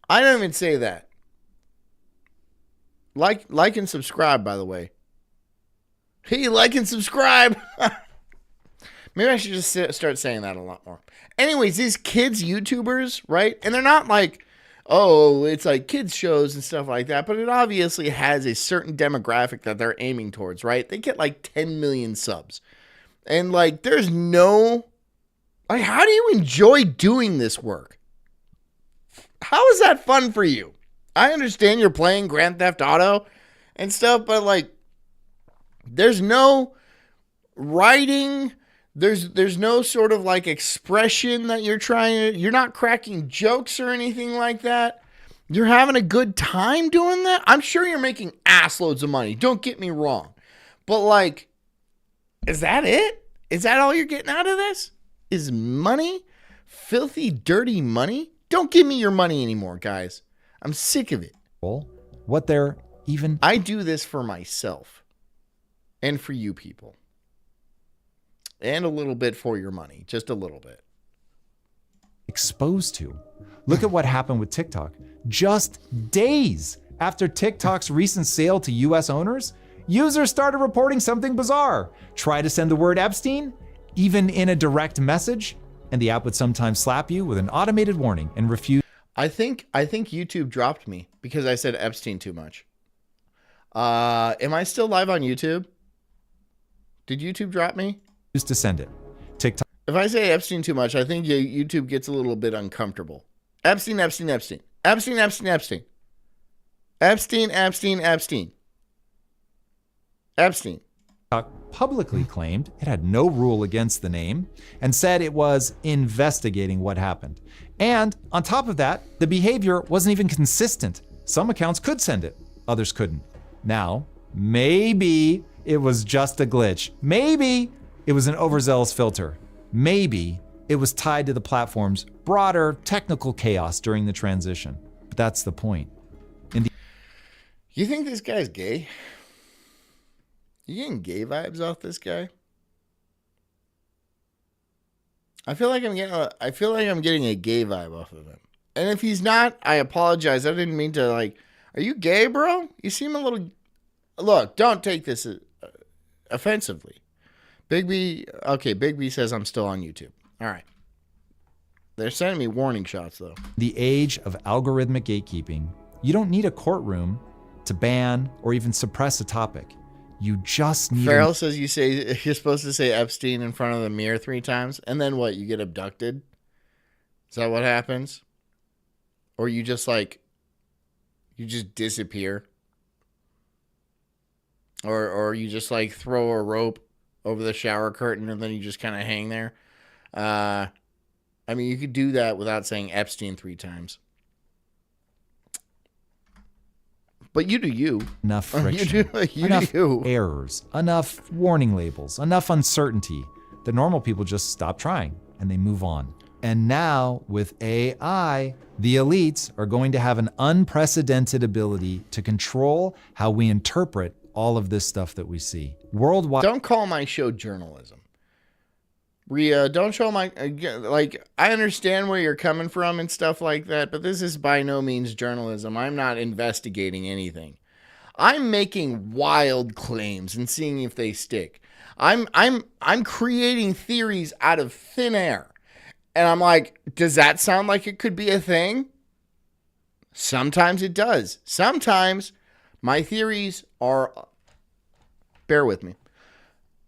I don't even say that. Like and subscribe, by the way. Hey, like and subscribe. Maybe I should just start saying that a lot more. Anyways, these kids YouTubers, right? And they're not like, oh, it's like kids shows and stuff like that, but it obviously has a certain demographic that they're aiming towards, right? They get like 10 million subs. And like, there's no, like, how do you enjoy doing this work? How is that fun for you? I understand you're playing Grand Theft Auto and stuff, but like, there's no writing, there's no sort of like expression that you're not cracking jokes or anything like that. You're having a good time doing that. I'm sure you're making ass loads of money. Don't get me wrong. But like, is that it? Is that all you're getting out of this? Is money? Filthy, dirty money? Don't give me your money anymore, guys. I'm sick of it. What they're even... I do this for myself and for you people. And a little bit for your money. Just a little bit. Exposed to. Look at what happened with TikTok. Just days after TikTok's recent sale to US owners, users started reporting something bizarre. Try to send the word Epstein, even in a direct message, and the app would sometimes slap you with an automated warning and refuse. I think YouTube dropped me because I said Epstein too much. Am I still live on YouTube? Did YouTube drop me? To send it. TikTok. If I say Epstein too much, I think YouTube gets a little bit uncomfortable. Epstein, Epstein, Epstein. Epstein, Epstein, Epstein. Epstein, Epstein, Epstein. Epstein. Publicly claimed it had no rule against the name and said it was investigating what happened. And on top of that, the behavior wasn't even consistent. Some accounts could send it, others couldn't. Now, maybe it was just a glitch. Maybe it was an overzealous filter. Maybe it was tied to the platform's broader technical chaos during the transition. But that's the point. You think this guy's gay? You getting gay vibes off this guy? I feel like I'm getting a gay vibe off of him. And if he's not, I apologize. I didn't mean to like. Are you gay, bro? You seem a little. Look, don't take this offensively. Big B says I'm still on YouTube. All right. They're sending me warning shots though. The age of algorithmic gatekeeping, you don't need a courtroom to ban or even suppress a topic. You just need. Farrell says you're supposed to say Epstein in front of the mirror 3 times, and then what? You get abducted? Is that what happens? Or you just disappear? Or you just like throw a rope over the shower curtain and then you just kind of hang there? I mean, you could do that without saying Epstein 3 times. But you do you. Enough friction, enough errors, enough warning labels, enough uncertainty. that normal people just stop trying and they move on. And now with AI, the elites are going to have an unprecedented ability to control how we interpret all of this stuff that we see. Worldwide. Don't call my show journalism. Rhea, don't show my, like, I understand where you're coming from and stuff like that, but this is by no means journalism. I'm not investigating anything. I'm making wild claims and seeing if they stick. I'm creating theories out of thin air. And I'm like, does that sound like it could be a thing? Sometimes it does. Sometimes my theories are, bear with me,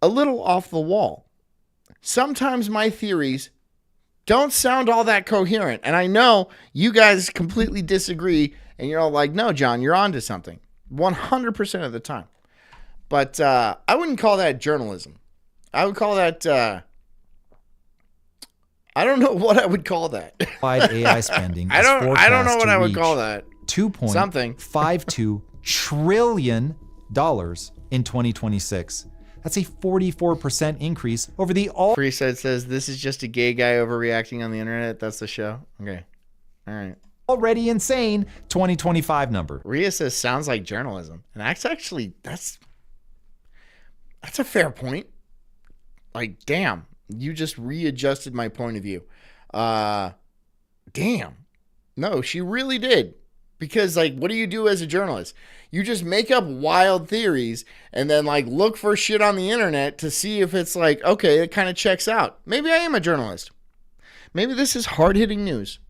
a little off the wall. Sometimes my theories don't sound all that coherent. And I know you guys completely disagree. And you're all like, no, John, you're onto something. 100% of the time. But I wouldn't call that journalism. I would call that, I don't know what I would call that. AI spending I don't know what I would call that. $2.52 trillion in 2026. That's a 44% increase over the Preset says this is just a gay guy overreacting on the internet. That's the show. Okay. All right. already insane 2025 number. Rhea says sounds like journalism. And that's actually that's a fair point. Like, damn, you just readjusted my point of view. Damn. No, she really did. Because, like, what do you do as a journalist? You just make up wild theories and then, like, look for shit on the internet to see if it's like, okay, it kind of checks out. Maybe I am a journalist. Maybe this is hard-hitting news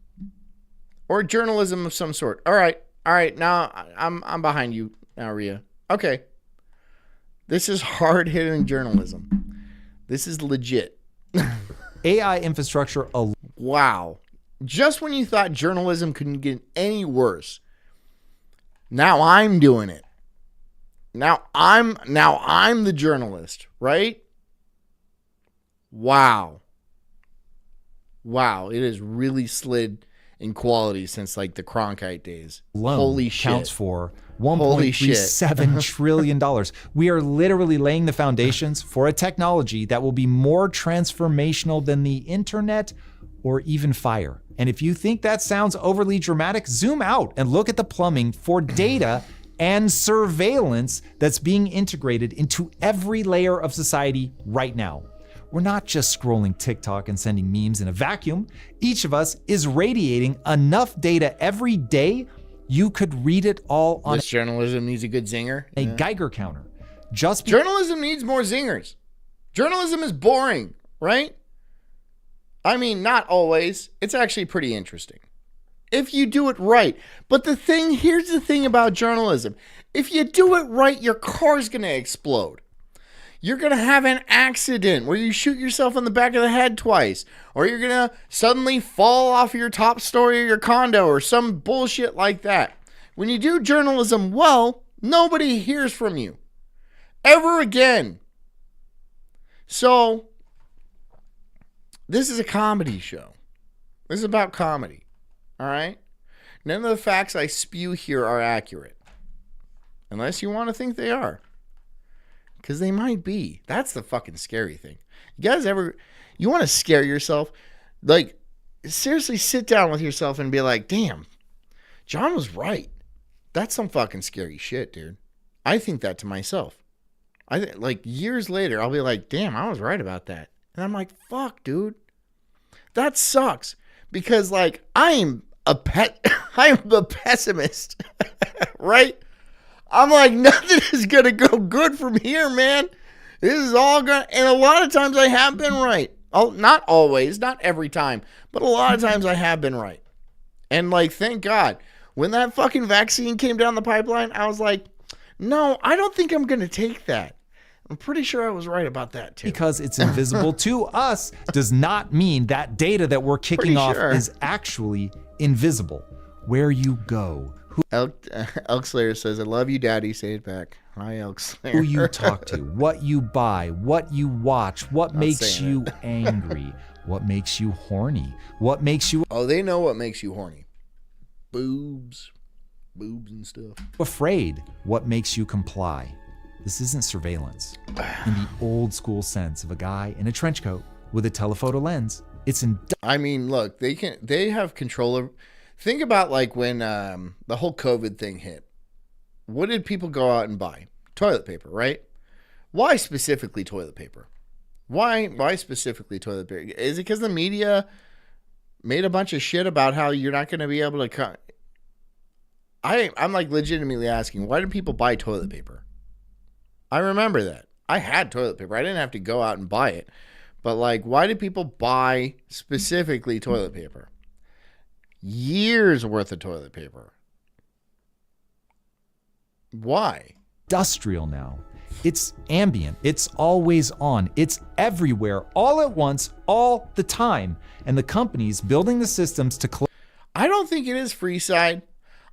or journalism of some sort. All right. Now I'm behind you now, Rhea. Okay. This is hard-hitting journalism. This is legit. AI infrastructure. Wow. Just when you thought journalism couldn't get any worse, now I'm doing it. Now I'm the journalist, right? Wow. It has really slid in quality since like the Cronkite days. Holy shit. Counts for $1.37 trillion. We are literally laying the foundations for a technology that will be more transformational than the internet or even fire. And if you think that sounds overly dramatic, zoom out and look at the plumbing for data and surveillance that's being integrated into every layer of society right now. We're not just scrolling TikTok and sending memes in a vacuum. Each of us is radiating enough data every day you could read it all on this journalism needs a good zinger. a Geiger counter. Journalism needs more zingers. Journalism is boring, right? I mean, not always. It's actually pretty interesting if you do it right. But here's the thing about journalism. If you do it right, your car's going to explode. You're going to have an accident where you shoot yourself in the back of the head twice, or you're going to suddenly fall off your top story of your condo or some bullshit like that. When you do journalism well, nobody hears from you ever again. So this is a comedy show. This is about comedy. All right? None of the facts I spew here are accurate. Unless you want to think they are. Because they might be. That's the fucking scary thing. You guys you want to scare yourself? Like, seriously sit down with yourself and be like, damn, John was right. That's some fucking scary shit, dude. I think that to myself. Like, years later, I'll be like, damn, I was right about that. And I'm like, fuck, dude. That sucks. Because, like, I am a pessimist. Right? I'm like, nothing is going to go good from here, man. This is all going to... And a lot of times I have been right. Oh, not always. Not every time. But a lot of times I have been right. And, like, thank God. When that fucking vaccine came down the pipeline, I was like, no, I don't think I'm going to take that. I'm pretty sure I was right about that, too. Because it's invisible to us does not mean that data that we're kicking off is actually invisible. Where you go. Elk Slayer says, I love you, Daddy. Say it back. Hi, Elk Slayer. Who you talk to, what you buy, what you watch, what makes you angry, what makes you horny, what makes you... Oh, they know what makes you horny. Boobs and stuff. Afraid, what makes you comply. This isn't surveillance in the old school sense of a guy in a trench coat with a telephoto lens. It's I mean, look, they have control of. Think about like when the whole COVID thing hit. What did people go out and buy? Toilet paper, right? Why specifically toilet paper? Why specifically toilet paper? Is it because the media made a bunch of shit about how you're not going to be able to? I'm like legitimately asking, why do people buy toilet paper? I remember that. I had toilet paper. I didn't have to go out and buy it. But like, why do people buy specifically toilet paper? Years worth of toilet paper. Why? industrial now. It's ambient. It's always on. It's everywhere, all at once, all the time. And the companies building the systems to I don't think it is free side.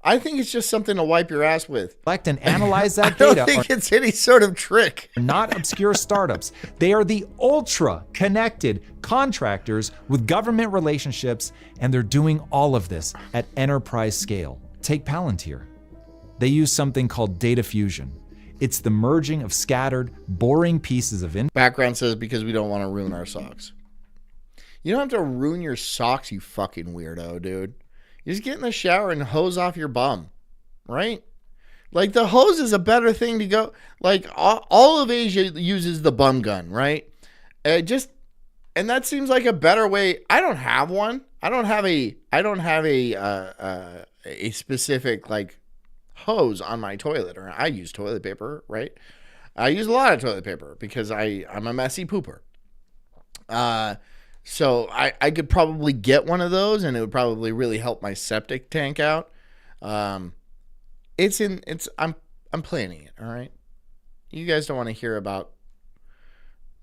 I think it's just something to wipe your ass with. collect and analyze that I don't data think it's any sort of trick. are not obscure startups. They are the ultra connected contractors with government relationships, and they're doing all of this at enterprise scale. Take Palantir. They use something called data fusion. It's the merging of scattered, boring pieces of information. Background says because we don't want to ruin our socks. You don't have to ruin your socks, you fucking weirdo, dude. You just get in the shower and hose off your bum, right? Like the hose is a better thing to go. Like all of Asia uses the bum gun, right? And that seems like a better way. I don't have one. I don't have a specific like hose on my toilet, or I use toilet paper, right? I use a lot of toilet paper because I'm a messy pooper. So I could probably get one of those, and it would probably really help my septic tank out. I'm planning it. All right. You guys don't want to hear about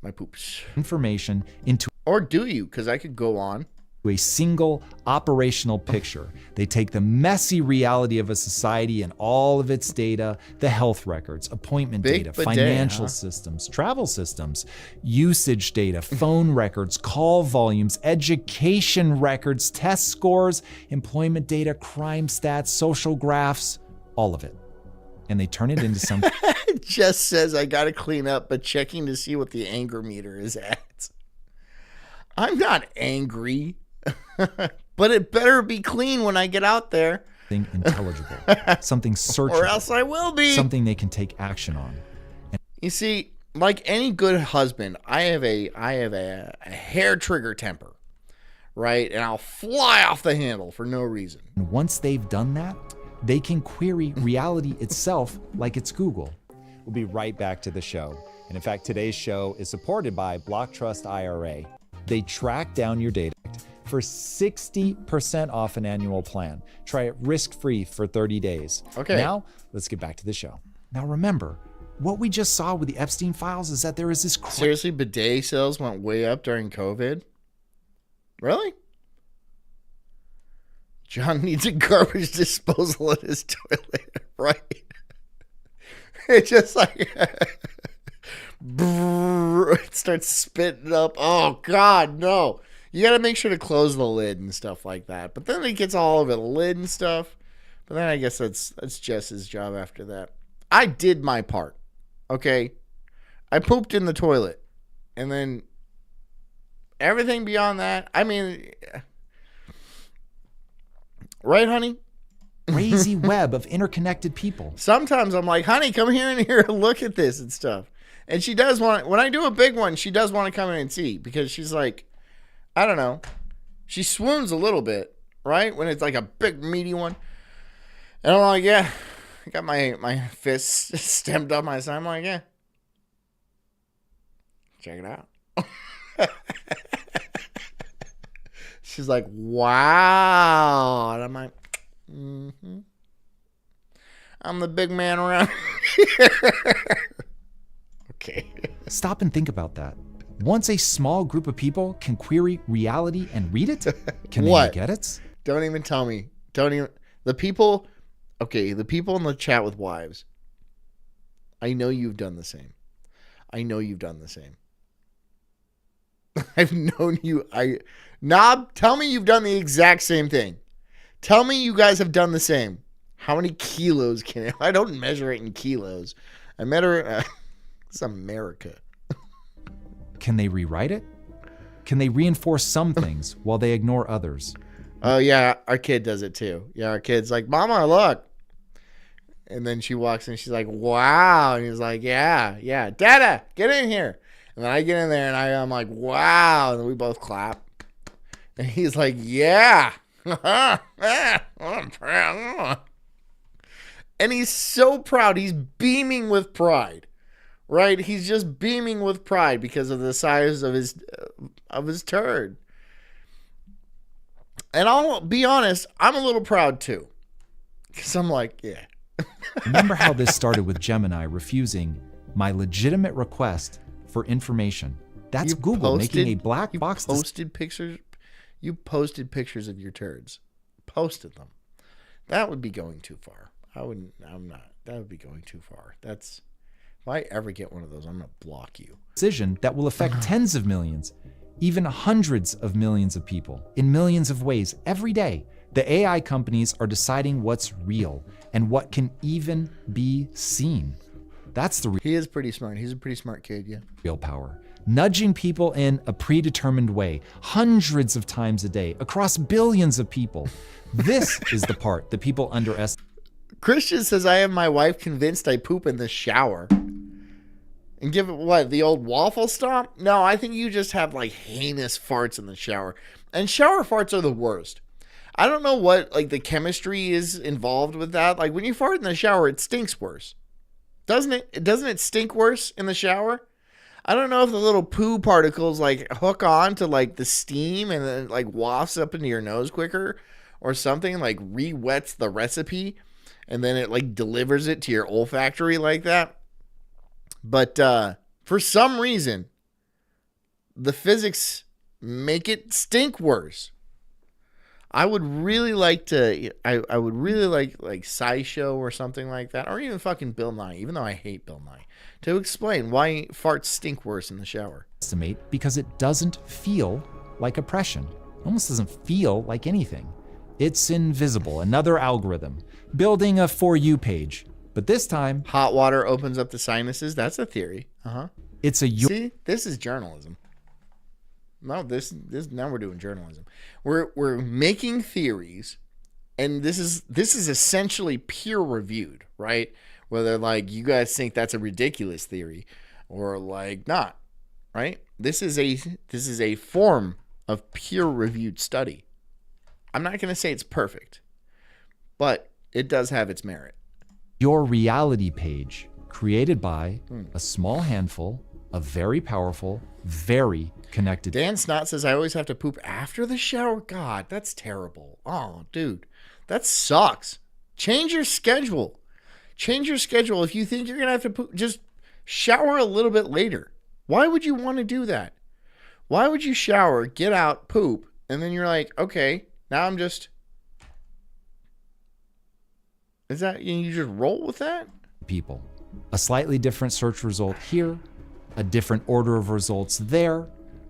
my poops, Information into or do you? Because I could go on. a single operational picture. They take the messy reality of a society and all of its data, the health records, appointment Big data, bidet, financial huh? systems, travel systems, usage data, phone records, call volumes, education records, test scores, employment data, crime stats, social graphs, all of it. And they turn it into some It just says I got to clean up, but checking to see what the anger meter is at. I'm not angry, but it better be clean when I get out there, thing intelligible, something searchable, or else I will be. something they can take action on. You see, like any good husband, I have a hair trigger temper, right? And I'll fly off the handle for no reason. And once they've done that, they can query reality itself like it's Google. We'll be right back to the show. And in fact, today's show is supported by Block Trust IRA. They track down your data for 60% off an annual plan. Try it risk-free for 30 days. Okay. Now, let's get back to the show. Now remember, what we just saw with the Epstein files is that there is this Seriously, bidet sales went way up during COVID? Really? John needs a garbage disposal in his toilet, right? It just like it starts spitting up. Oh God, no! You got to make sure to close the lid and stuff like that. But then it gets all over the lid and stuff. But then I guess that's Jess's job after that. I did my part. Okay, I pooped in the toilet, and then everything beyond that. I mean, right, honey? crazy web of interconnected people. Sometimes I'm like, honey, come here and here, look at this and stuff. And she does want, when I do a big one, she does want to come in and see, because she's like, I don't know, she swoons a little bit, right? When it's like a big meaty one. And I'm like, yeah, I got my fists stemmed up my side. I'm like, yeah, check it out. She's like, wow. And I'm like, mm-hmm. I'm the big man around here. Okay. Stop and think about that. Once a small group of people can query reality and read it, can they What? make edits? Don't even tell me. Don't even. The people in the chat with wives, I know you've done the same. I know you've done the same. I've known you. Knob, tell me you've done the exact same thing. Tell me you guys have done the same. How many kilos can I don't measure it in kilos. I met her. It's America. Can they rewrite it? Can they reinforce some things while they ignore others? Oh, yeah. Our kid does it too. Yeah, our kid's like, Mama, look. And then she walks in. She's like, wow. And he's like, yeah. Dada, get in here. And then I get in there and I'm like, wow. And then we both clap. And he's like, yeah. I'm proud. And he's so proud. He's beaming with pride. Right? He's just beaming with pride because of the size of his turd. And I'll be honest, I'm a little proud too. Because I'm like, yeah. Remember how this started with Gemini refusing my legitimate request for information? That's Google making a black box. You posted pictures of your turds. Posted them. That would be going too far. I'm not. That would be going too far. If I ever get one of those, I'm going to block you. Decision that will affect tens of millions, even hundreds of millions of people in millions of ways every day. The AI companies are deciding what's real and what can even be seen. That's the He is pretty smart. He's a pretty smart kid, yeah. real power. Nudging people in a predetermined way, hundreds of times a day, across billions of people. This is the part that people underestimate. Christian says, I have my wife convinced I poop in the shower. And give it what? The old waffle stomp? No, I think you just have like heinous farts in the shower. And shower farts are the worst. I don't know what like the chemistry is involved with that. Like when you fart in the shower, it stinks worse. Doesn't it? Doesn't it stink worse in the shower? I don't know if the little poo particles like hook on to like the steam and then like wafts up into your nose quicker or something, like re-wets the recipe and then it like delivers it to your olfactory like that. But for some reason, the physics make it stink worse. I would really like to. I would really like SciShow or something like that, or even fucking Bill Nye. Even though I hate Bill Nye, to explain why farts stink worse in the shower. Because it doesn't feel like oppression. It almost doesn't feel like anything. It's invisible. Another algorithm building a For You page. But this time, hot water opens up the sinuses. That's a theory. It's a See, this is journalism. No, this now we're doing journalism. We're making theories, and this is essentially peer reviewed, right? Whether like you guys think that's a ridiculous theory or like not, right? This is a form of peer reviewed study. I'm not going to say it's perfect, but it does have its merit. Your reality page created by a small handful of very powerful, very connected. Dan Snot says, I always have to poop after the shower. God, that's terrible. Oh, dude, that sucks. Change your schedule. Change your schedule. If you think you're going to have to poop, just shower a little bit later. Why would you want to do that? Why would you shower, get out, poop, and then you're like, okay, now I'm just... Is that, you just roll with that? People. A slightly different search result here, a different order of results there,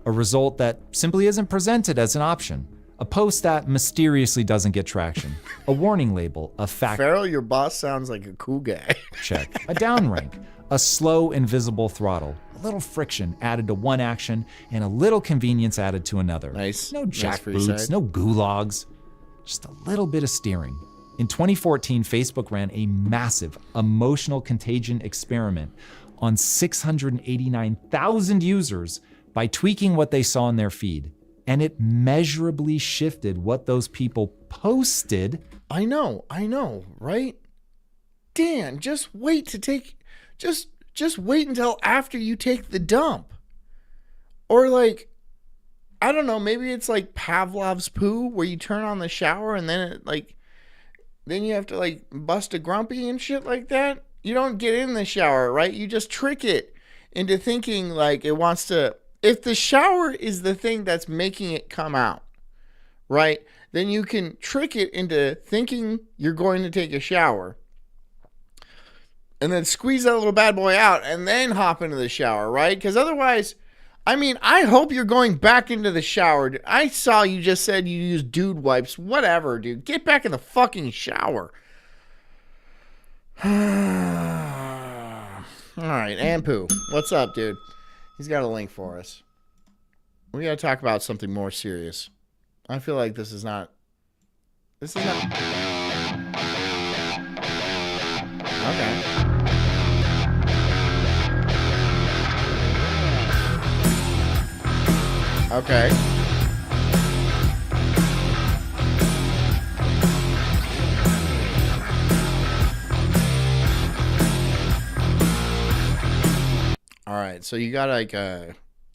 a result that simply isn't presented as an option, a post that mysteriously doesn't get traction, a warning label, a fact Farrell, your boss sounds like a cool guy. check, a down rank, a slow invisible throttle, a little friction added to one action, and a little convenience added to another. Nice. No Nice jackboots, side. no gulags, just a little bit of steering. In 2014, Facebook ran a massive emotional contagion experiment on 689,000 users by tweaking what they saw in their feed. And it measurably shifted what those people posted. I know, right? Dan, just wait to take, just wait until after you take the dump. Or like, I don't know, maybe it's like Pavlov's poo where you turn on the shower and then it like, then you have to like bust a grumpy and shit like that. You don't get in the shower, right? You just trick it into thinking like it wants to. If the shower is the thing that's making it come out, right? Then you can trick it into thinking you're going to take a shower and then squeeze that little bad boy out and then hop into the shower, right? Because otherwise, I mean, I hope you're going back into the shower. I saw you just said you use dude wipes. Whatever, dude. Get back in the fucking shower. All right, Ampu, what's up, dude? He's got a link for us. We got to talk about something more serious. I feel like this is not. Okay. Okay. All right, so you got like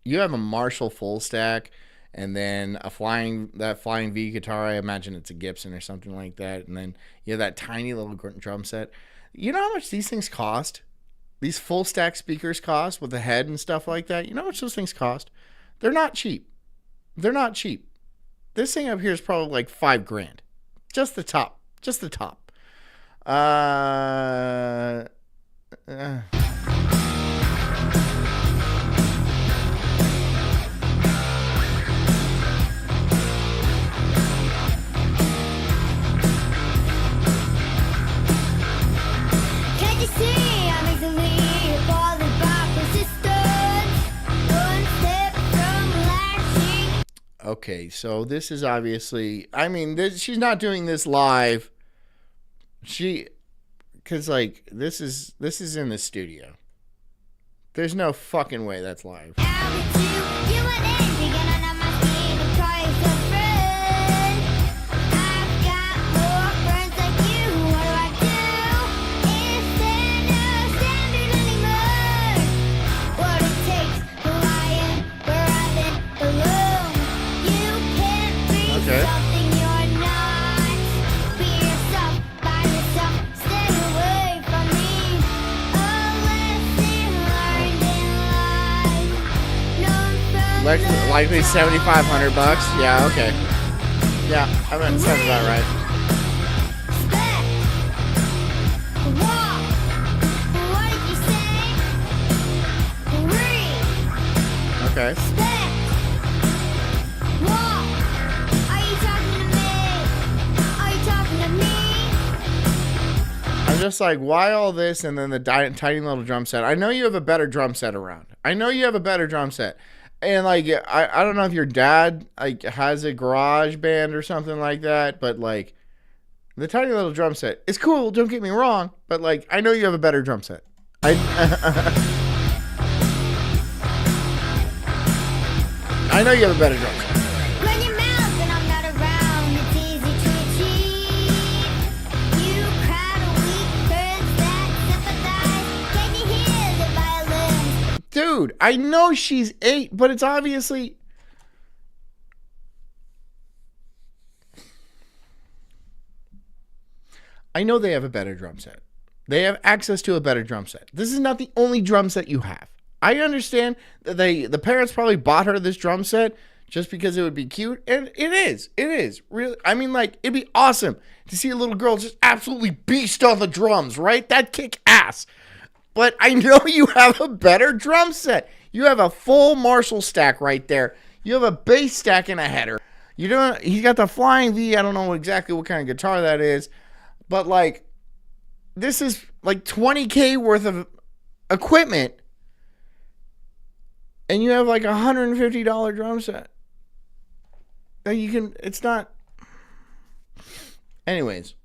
you have a Marshall full stack, and then flying V guitar. I imagine it's a Gibson or something like that, and then you have that tiny little drum set. You know how much these things cost? These full stack speakers cost with the head and stuff like that. You know how much those things cost? They're not cheap. They're not cheap. This thing up here is probably like $5,000, just the top, just the top. Okay, so this is obviously, I mean, she's not doing this live. Because like this is in the studio. There's no fucking way that's live. Likely $7,500. Yeah, okay. Yeah, I mean, sounds about right. Okay. I'm just like, why all this and then the tiny little drum set? I know you have a better drum set around. And like, I don't know if your dad like has a garage band or something like that, but like the tiny little drum set is cool. Don't get me wrong, but like I know you have a better drum set. I know you have a better drum set. Dude, I know she's 8, but it's obviously... I know they have a better drum set. They have access to a better drum set. This is not the only drum set you have. I understand that the parents probably bought her this drum set just because it would be cute, and it is. It is. Really, I mean, like, it'd be awesome to see a little girl just absolutely beast on the drums, right? That'd kick ass. But I know you have a better drum set. You have a full Marshall stack right there. You have a bass stack and a header. He's got the Flying V. I don't know exactly what kind of guitar that is. But like, this is like $20,000 worth of equipment. And you have like a $150 drum set. It's not. Anyways.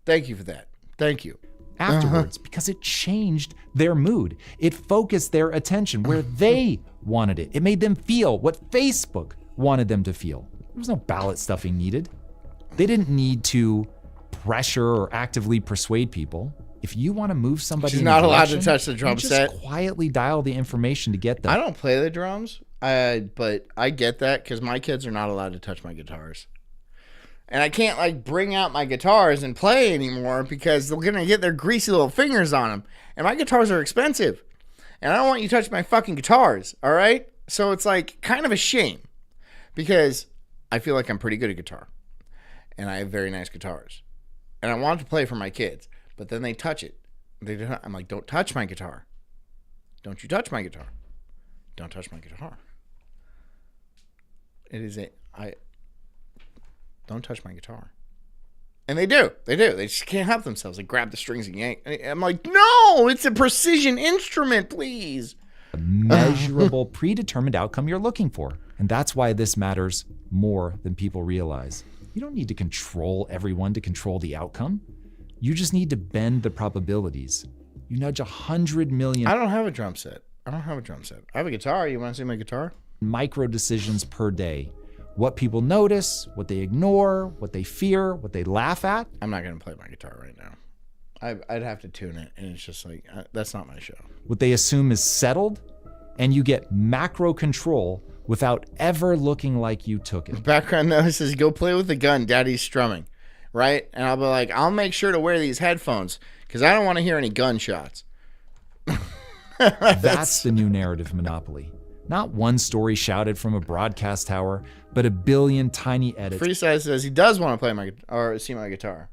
Thank you for that. Thank you. Afterwards, because it changed their mood. It focused their attention where they wanted it. It made them feel what Facebook wanted them to feel. There was no ballot stuffing needed. They didn't need to pressure or actively persuade people. If you want to move somebody, she's not allowed to touch the drum set. Just quietly dial the information to get them. I don't play the drums, but I get that because my kids are not allowed to touch my guitars. And I can't like bring out my guitars and play anymore because they're going to get their greasy little fingers on them. And my guitars are expensive. And I don't want you to touch my fucking guitars, all right? So it's like kind of a shame because I feel like I'm pretty good at guitar. And I have very nice guitars. And I want to play for my kids. But then they touch it. I'm like, don't touch my guitar. Don't you touch my guitar. Don't touch my guitar. Don't touch my guitar. And they do. They do. They just can't help themselves. They grab the strings and yank. And I'm like, no, it's a precision instrument, please. A measurable, predetermined outcome you're looking for. And that's why this matters more than people realize. You don't need to control everyone to control the outcome. You just need to bend the probabilities. You nudge 100 million I don't have a drum set. I have a guitar. You want to see my guitar? micro decisions per day. What people notice, what they ignore, what they fear, what they laugh at. I'm not going to play my guitar right now. I'd have to tune it, and it's just like, that's not my show. What they assume is settled, and you get macro control without ever looking like you took it. Background noise says, go play with the gun, daddy's strumming, right? And I'll be like, I'll make sure to wear these headphones because I don't want to hear any gunshots. That's the new narrative monopoly. Not one story shouted from a broadcast tower, but a billion tiny edits. Freesize says he does want to play my or see my guitar.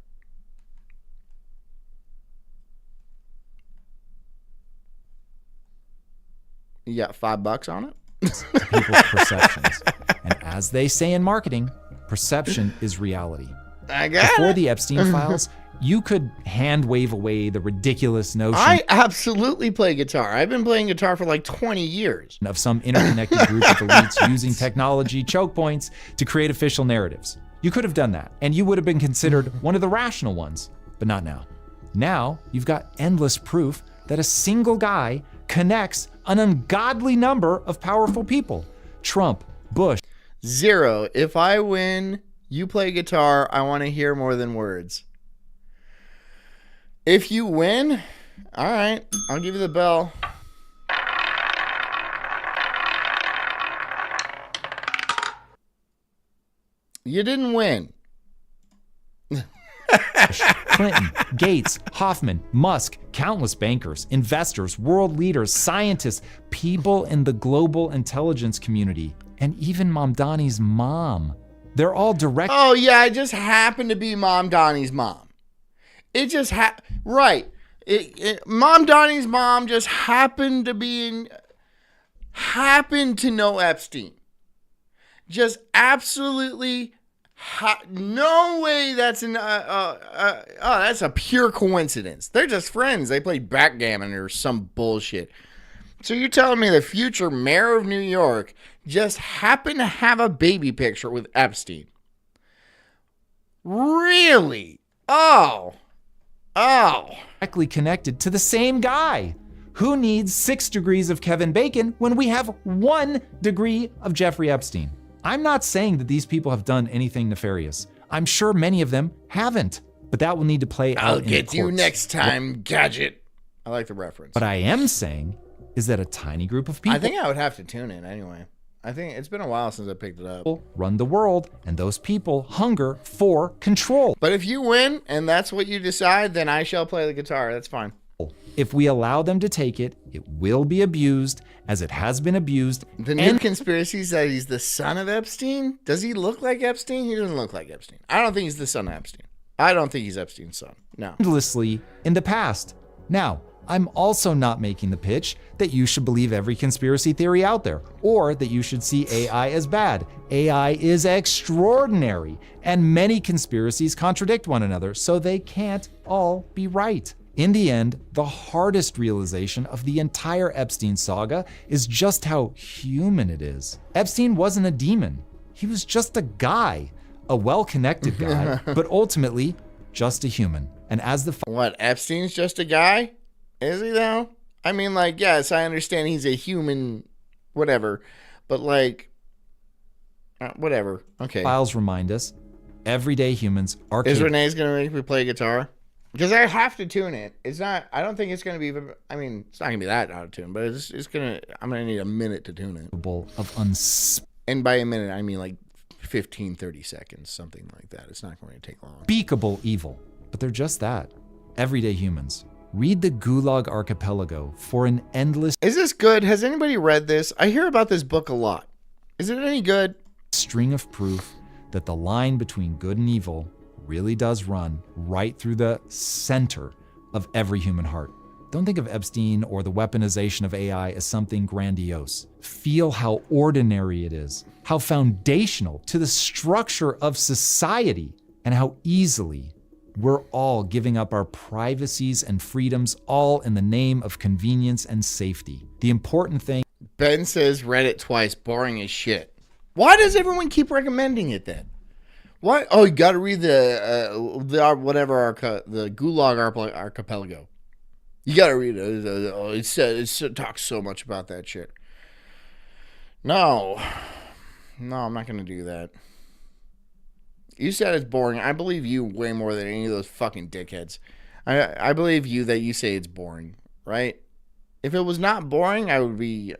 You got $5 on it? To people's perceptions. And as they say in marketing, perception is reality. I got Before it. the Epstein files, you could hand wave away the ridiculous notion I absolutely play guitar. I've been playing guitar for like 20 years. of some interconnected group of elites using technology choke points to create official narratives. You could have done that, and you would have been considered one of the rational ones, but not now. Now, you've got endless proof that a single guy connects an ungodly number of powerful people. Trump, Bush. 0. If I win, you play guitar. I want to hear more than words. If you win, all right, I'll give you the bell. You didn't win. Clinton, Gates, Hoffman, Musk, countless bankers, investors, world leaders, scientists, people in the global intelligence community, and even Mamdani's mom. They're all direct. Oh, yeah, I just happened to be Mom Donnie's mom. It just right. Mom Donnie's mom just happened to know Epstein. Just absolutely no way that's that's a pure coincidence. They're just friends. They played backgammon or some bullshit. So you're telling me the future mayor of New York just happened to have a baby picture with Epstein? Really? Oh. Directly connected to the same guy. Who needs 6 degrees of Kevin Bacon when we have 1 degree of Jeffrey Epstein? I'm not saying that these people have done anything nefarious. I'm sure many of them haven't, but that will need to play out I'll in the get you courts. next time, Gadget. I like the reference. What I am saying is that a tiny group of people I think I would have to tune in anyway. I think it's been a while since I picked it up. run the world, and those people hunger for control. But if you win and that's what you decide, then I shall play the guitar. That's fine. If we allow them to take it, it will be abused as it has been abused. The new conspiracy is that he's the son of Epstein. Does he look like Epstein? He doesn't look like Epstein. I don't think he's the son of Epstein. I don't think he's Epstein's son. No. Endlessly in the past. Now, I'm also not making the pitch that you should believe every conspiracy theory out there, or that you should see AI as bad. AI is extraordinary, and many conspiracies contradict one another, so they can't all be right. In the end, the hardest realization of the entire Epstein saga is just how human it is. Epstein wasn't a demon. He was just a guy, a well-connected guy, but ultimately just a human. And as the What, Epstein's just a guy? Is he though? I mean, like, yes, I understand he's a human, whatever, but like, whatever. Okay. files remind us, everyday humans are Is capable. Renee's gonna make me play guitar? Because I have to tune it. It's not. I don't think it's gonna be. I mean, it's not gonna be that out of tune, but it's gonna. I'm gonna need a minute to tune it. Of unspeakable And by a minute, I mean like 15, 30 seconds, something like that. It's not going to take long. evil. But they're just that. Everyday humans. Read the Gulag Archipelago for an endless Is this good? Has anybody read this? I hear about this book a lot. Is it any good? string of proof that the line between good and evil really does run right through the center of every human heart. Don't think of Epstein or the weaponization of AI as something grandiose. Feel how ordinary it is, how foundational to the structure of society, and how easily We're all giving up our privacies and freedoms, all in the name of convenience and safety. The important thing Ben says read it twice. Boring as shit. Why does everyone keep recommending it then? Why? Oh, you got to read the Gulag Archipelago. You got to read it. It talks so much about that shit. No, I'm not going to do that. You said it's boring. I believe you way more than any of those fucking dickheads. I believe you that you say it's boring, right? If it was not boring, I'd be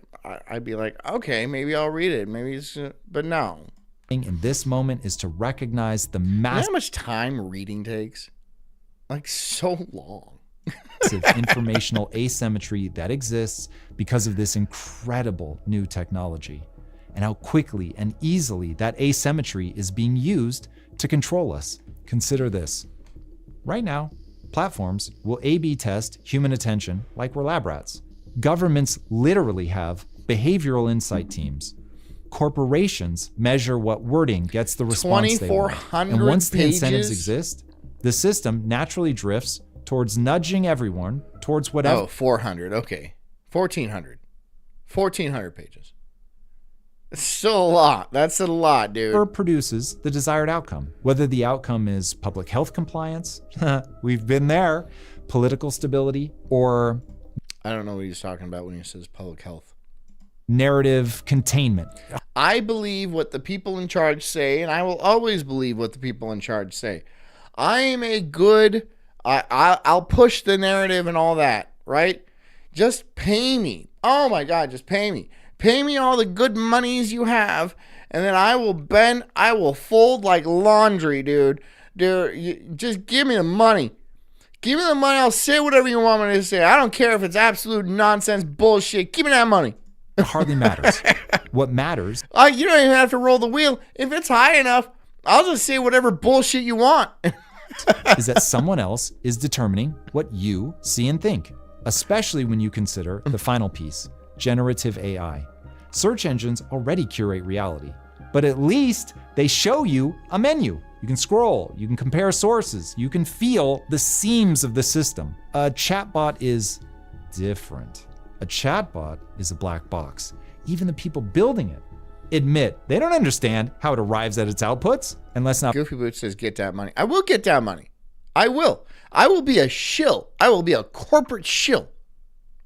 like, okay, maybe I'll read it. Maybe it's, but no. in this moment is to recognize the You know massive how much time reading takes? Like, so long. informational asymmetry that exists because of this incredible new technology, and how quickly and easily that asymmetry is being used to control us. Consider this. Right now, platforms will A/B test human attention like we're lab rats. Governments literally have behavioral insight teams. Corporations measure what wording gets the response they want. 2,400 And once the pages? incentives exist, the system naturally drifts towards nudging everyone towards whatever. Oh, 400. Okay. 1,400. 1,400 pages. It's still a lot. That's a lot, dude. Produces the desired outcome. Whether the outcome is public health compliance, we've been there, political stability, or I don't know what he's talking about when he says public health. narrative containment. I believe what the people in charge say, and I will always believe what the people in charge say. I am a good, I'll push the narrative and all that, right? Just pay me. Oh my God, just pay me. Pay me all the good monies you have, and then I will fold like laundry, dude. Just give me the money. Give me the money. I'll say whatever you want me to say. I don't care if it's absolute nonsense bullshit. Give me that money. It hardly matters. What matters You don't even have to roll the wheel. If it's high enough, I'll just say whatever bullshit you want. is that someone else is determining what you see and think, especially when you consider the final piece, generative AI. Search engines already curate reality, but at least they show you a menu. You can scroll, you can compare sources, you can feel the seams of the system. A chatbot is different. A chatbot is a black box. Even the people building it admit they don't understand how it arrives at its outputs. And let's not Goofy Boots says, get that money. I will get that money. I will. I will be a shill. I will be a corporate shill.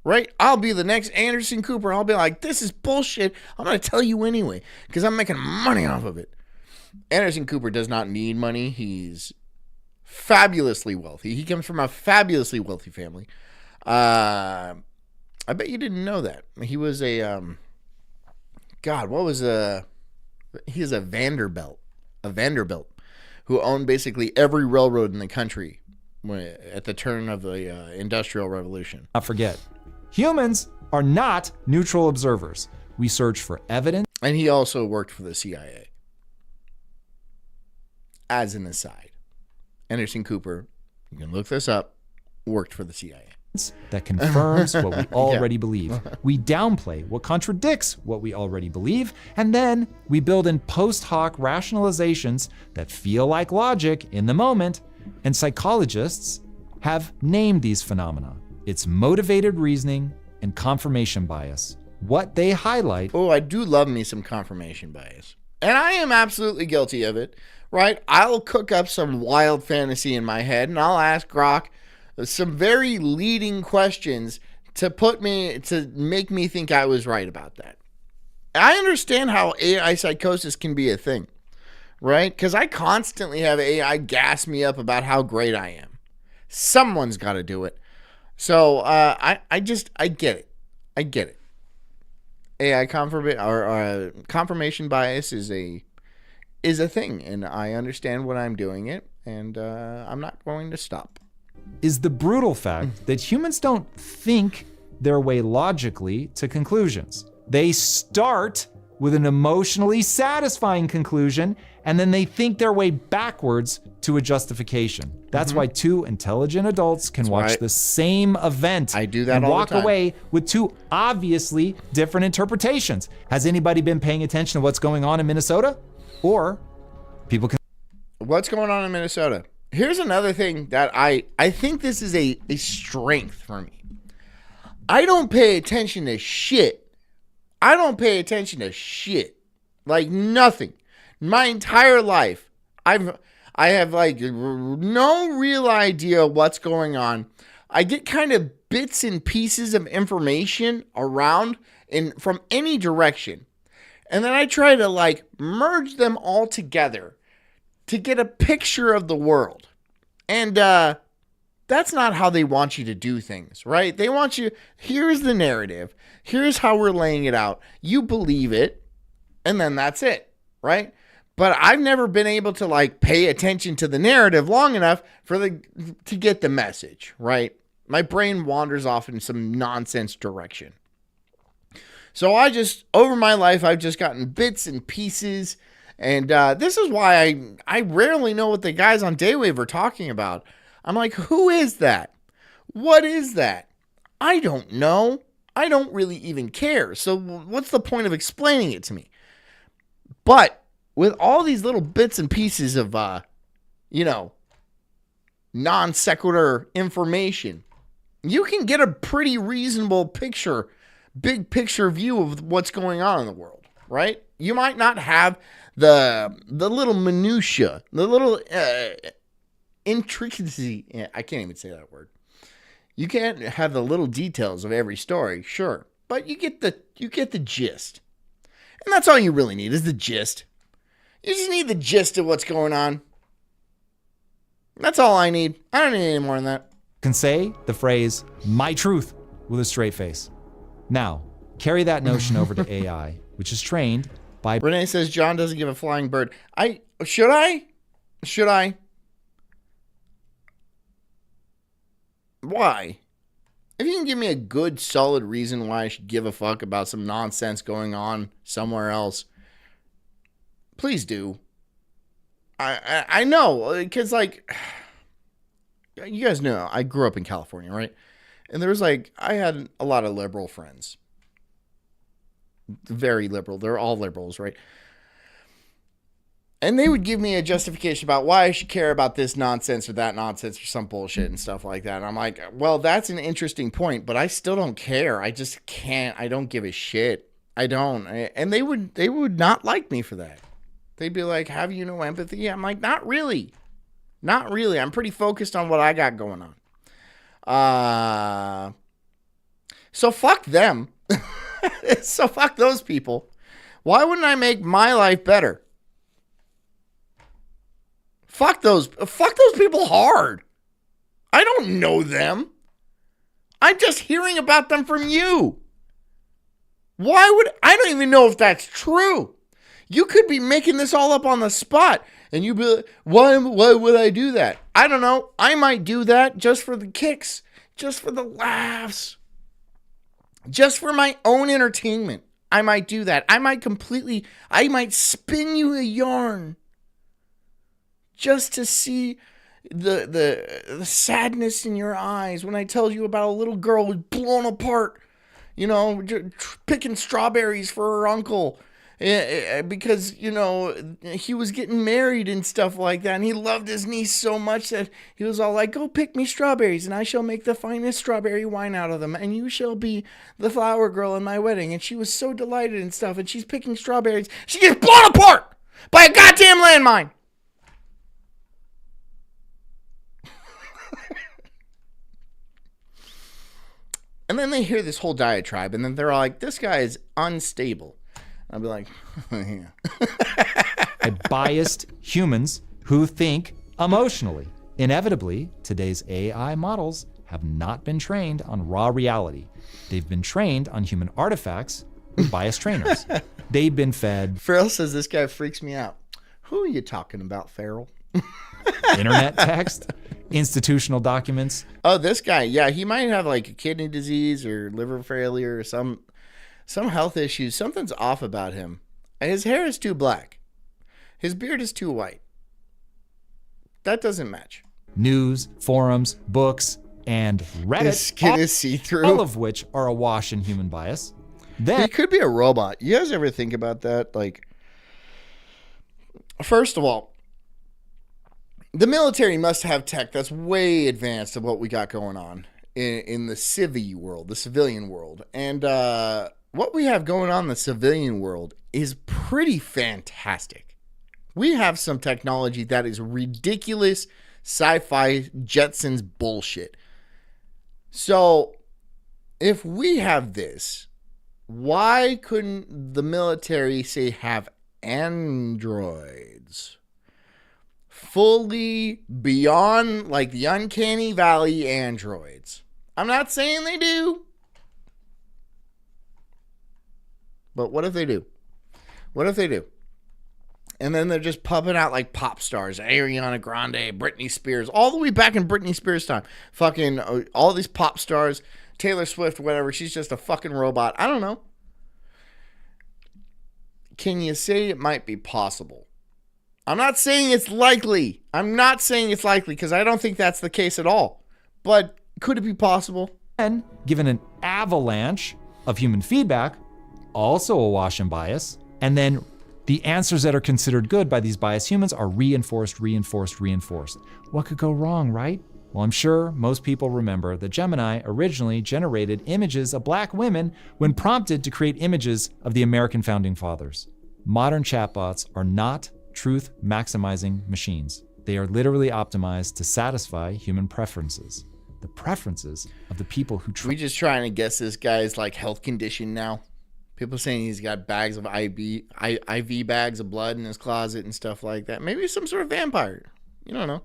Right? I'll be the next Anderson Cooper. I'll be like, this is bullshit. I'm going to tell you anyway because I'm making money off of it. Anderson Cooper does not need money. He's fabulously wealthy. He comes from a fabulously wealthy family. I bet you didn't know that. He was a, he is a Vanderbilt who owned basically every railroad in the country at the turn of the Industrial Revolution. forget, humans are not neutral observers. We search for evidence. And he also worked for the CIA. As an aside, Anderson Cooper, you can look this up, worked for the CIA. That confirms what we already believe. We downplay what contradicts what we already believe, and then we build in post hoc rationalizations that feel like logic in the moment, and psychologists have named these phenomena. It's motivated reasoning and confirmation bias. What they highlight. Oh, I do love me some confirmation bias. And I am absolutely guilty of it, right? I'll cook up some wild fantasy in my head, and I'll ask Grok some very leading questions to make me think I was right about that. I understand how AI psychosis can be a thing, right? Because I constantly have AI gas me up about how great I am. Someone's got to do it. So I get it. I get it. AI confirmation bias is a thing, and I understand when I'm doing it, and I'm not going to stop. Is the brutal fact that humans don't think their way logically to conclusions. They start with an emotionally satisfying conclusion, and then they think their way backwards to a justification. That's why two intelligent adults can watch the same event I do that and all the walk time. away with two obviously different interpretations. Has anybody been paying attention to what's going on in Minnesota? Or people can What's going on in Minnesota? Here's another thing that I think this is a strength for me. I don't pay attention to shit. I don't pay attention to shit. Like nothing. My entire life, I have like no real idea what's going on. I get kind of bits and pieces of information around from any direction. And then I try to like merge them all together to get a picture of the world. And that's not how they want you to do things, right? They want you, here's the narrative. Here's how we're laying it out. You believe it, and then that's it, right? But I've never been able to like pay attention to the narrative long enough to get the message, right? My brain wanders off in some nonsense direction. So over my life, I've just gotten bits and pieces. And this is why I rarely know what the guys on Daywave are talking about. I'm like, who is that? What is that? I don't know. I don't really even care. So what's the point of explaining it to me? But with all these little bits and pieces of, non sequitur information, you can get a pretty reasonable picture, big picture view of what's going on in the world, right? You might not have the little minutia, the little intricacy. I can't even say that word. You can't have the little details of every story, sure, but you get the gist, and that's all you really need is the gist. You just need the gist of what's going on. That's all I need. I don't need any more than that. Can say the phrase "my truth" with a straight face. Now, carry that notion over to AI, which is trained by... Renee says John doesn't give a flying bird. Should I? Why? If you can give me a good, solid reason why I should give a fuck about some nonsense going on somewhere else, please do. I know, because, like, you guys know, I grew up in California, right? And there was, like, I had a lot of liberal friends. Very liberal. They're all liberals, right? And they would give me a justification about why I should care about this nonsense or that nonsense or some bullshit and stuff like that. And I'm like, well, that's an interesting point, but I still don't care. I just can't. I don't give a shit. I don't. And they would not like me for that. They'd be like, have you no empathy? I'm like, not really. Not really. I'm pretty focused on what I got going on. So fuck them. So fuck those people. Why wouldn't I make my life better? Fuck those people hard. I don't know them. I'm just hearing about them from you. I don't even know if that's true. You could be making this all up on the spot, and you'd be like, why would I do that? I don't know. I might do that just for the kicks, just for the laughs, just for my own entertainment. I might do that. I might spin you a yarn just to see the sadness in your eyes when I tell you about a little girl who's blown apart, picking strawberries for her uncle. Because, he was getting married and stuff like that. And he loved his niece so much that he was all like, go pick me strawberries and I shall make the finest strawberry wine out of them. And you shall be the flower girl in my wedding. And she was so delighted and stuff. And she's picking strawberries. She gets blown apart by a goddamn landmine. And then they hear this whole diatribe. And then they're all like, this guy is unstable. I'd be like, yeah. By biased humans who think emotionally. Inevitably, today's AI models have not been trained on raw reality. They've been trained on human artifacts with biased trainers. They've been fed... Farrell says this guy freaks me out. Who are you talking about, Farrell? Internet text, institutional documents. Oh, this guy. Yeah, he might have like a kidney disease or liver failure or some health issues. Something's off about him. His hair is too black. His beard is too white. That doesn't match. News, forums, books, and Reddit. His skin is see-through. All of which are awash in human bias. Then he could be a robot. You guys ever think about that? Like, first of all, The military must have tech that's way advanced of what we got going on in the civilian world. And what we have going on in the civilian world is pretty fantastic. We have some technology that is ridiculous sci-fi Jetsons bullshit. So if we have this, why couldn't the military say have androids? Fully beyond like the uncanny valley androids. I'm not saying they do. But what if they do? What if they do? And then they're just pumping out like pop stars, Ariana Grande, Britney Spears, all the way back in Britney Spears' time. Fucking all these pop stars, Taylor Swift, whatever. She's just a fucking robot. I don't know. Can you say it might be possible? I'm not saying it's likely. I'm not saying it's likely because I don't think that's the case at all. But could it be possible? And given an avalanche of human feedback, also awash in bias, and then the answers that are considered good by these biased humans are reinforced. What could go wrong, right? Well, I'm sure most people remember that Gemini originally generated images of black women when prompted to create images of the American founding fathers. Modern chatbots are not truth maximizing machines. They are literally optimized to satisfy human preferences. The preferences of the people who We just trying to guess this guy's like health condition now. People saying he's got bags of IV bags of blood in his closet and stuff like that. Maybe some sort of vampire. You don't know.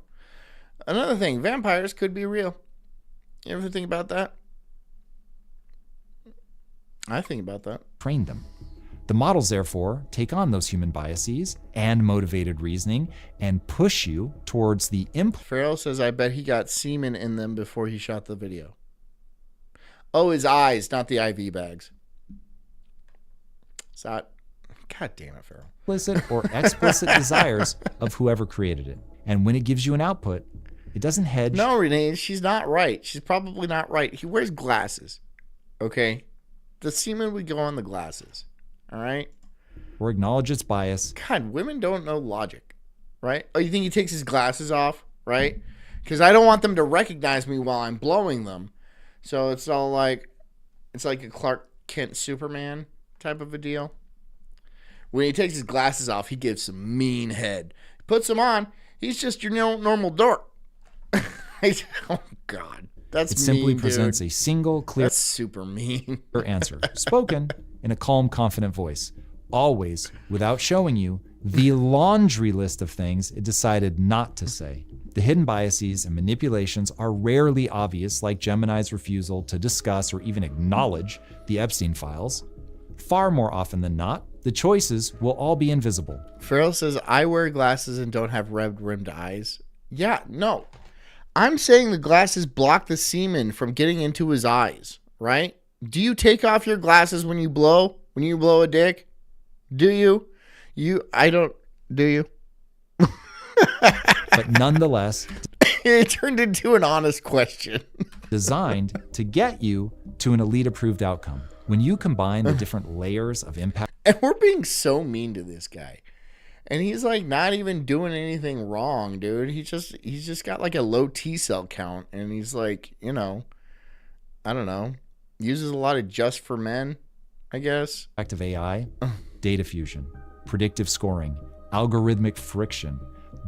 Another thing, vampires could be real. You ever think about that? I think about that. train them. The models, therefore, take on those human biases and motivated reasoning and push you towards the Farrell says, I bet he got semen in them before he shot the video. Oh, his eyes, not the IV bags. God damn it, Farrell. implicit or explicit desires of whoever created it. And when it gives you an output, it doesn't hedge. No, Renee, she's not right. She's probably not right. He wears glasses. Okay? The semen would go on the glasses. All right? Or acknowledge its bias. God, women don't know logic. Right? Oh, you think he takes his glasses off? Right? Because I don't want them to recognize me while I'm blowing them. So it's all like, it's like a Clark Kent Superman type of a deal. When he takes his glasses off, he gives some mean head. Puts them on, he's just your normal dork. Oh, God. That's It simply mean, presents dude. a single, clear That's super mean. answer, spoken in a calm, confident voice, always without showing you the laundry list of things it decided not to say. The hidden biases and manipulations are rarely obvious, like Gemini's refusal to discuss or even acknowledge the Epstein files. Far more often than not, the choices will all be invisible. Farrell says, I wear glasses and don't have red-rimmed eyes. Yeah, no. I'm saying the glasses block the semen from getting into his eyes, right? Do you take off your glasses when you blow? When you blow a dick? Do you? Do you? But nonetheless, It turned into an honest question. designed to get you to an elite-approved outcome. When you combine the different layers of impact And we're being so mean to this guy. And he's like not even doing anything wrong, dude. He's just got like a low T cell count. And he's like, I don't know, uses a lot of just for men, I guess. of AI, data fusion, predictive scoring, algorithmic friction,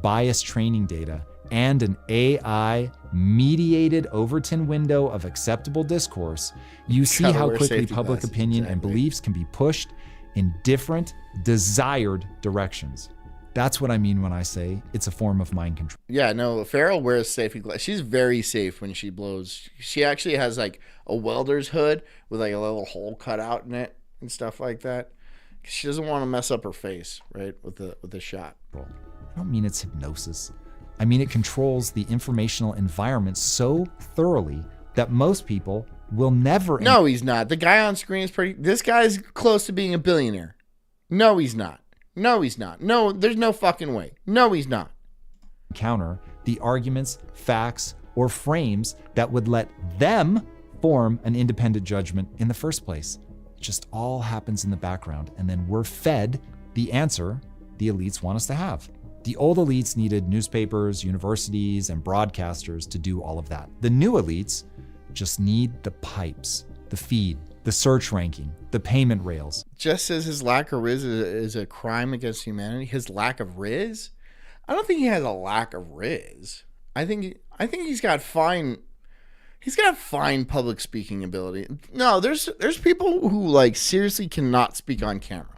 bias training data, and an AI-mediated Overton window of acceptable discourse, you see Gotta how wear quickly safety public glasses, opinion and exactly. beliefs can be pushed in different, desired directions. That's what I mean when I say it's a form of mind control. Yeah, no, Farrell wears safety glasses. She's very safe when she blows. She actually has like a welder's hood with like a little hole cut out in it and stuff like that. She doesn't want to mess up her face, right, with the shot. I don't mean it's hypnosis. I mean it controls the informational environment so thoroughly that most people will never No, he's not. The guy on screen is this guy's close to being a billionaire. No, he's not. No, he's not. No, there's no fucking way. No, he's not. encounter the arguments, facts, or frames that would let them form an independent judgment in the first place. It just all happens in the background, and then we're fed the answer the elites want us to have. The old elites needed newspapers, universities, and broadcasters to do all of that. The new elites just need the pipes, the feed, the search ranking, the payment rails. Just as his lack of riz is a crime against humanity, his lack of riz? I don't think he has a lack of riz. I think he's got fine public speaking ability. No, there's people who like seriously cannot speak on camera.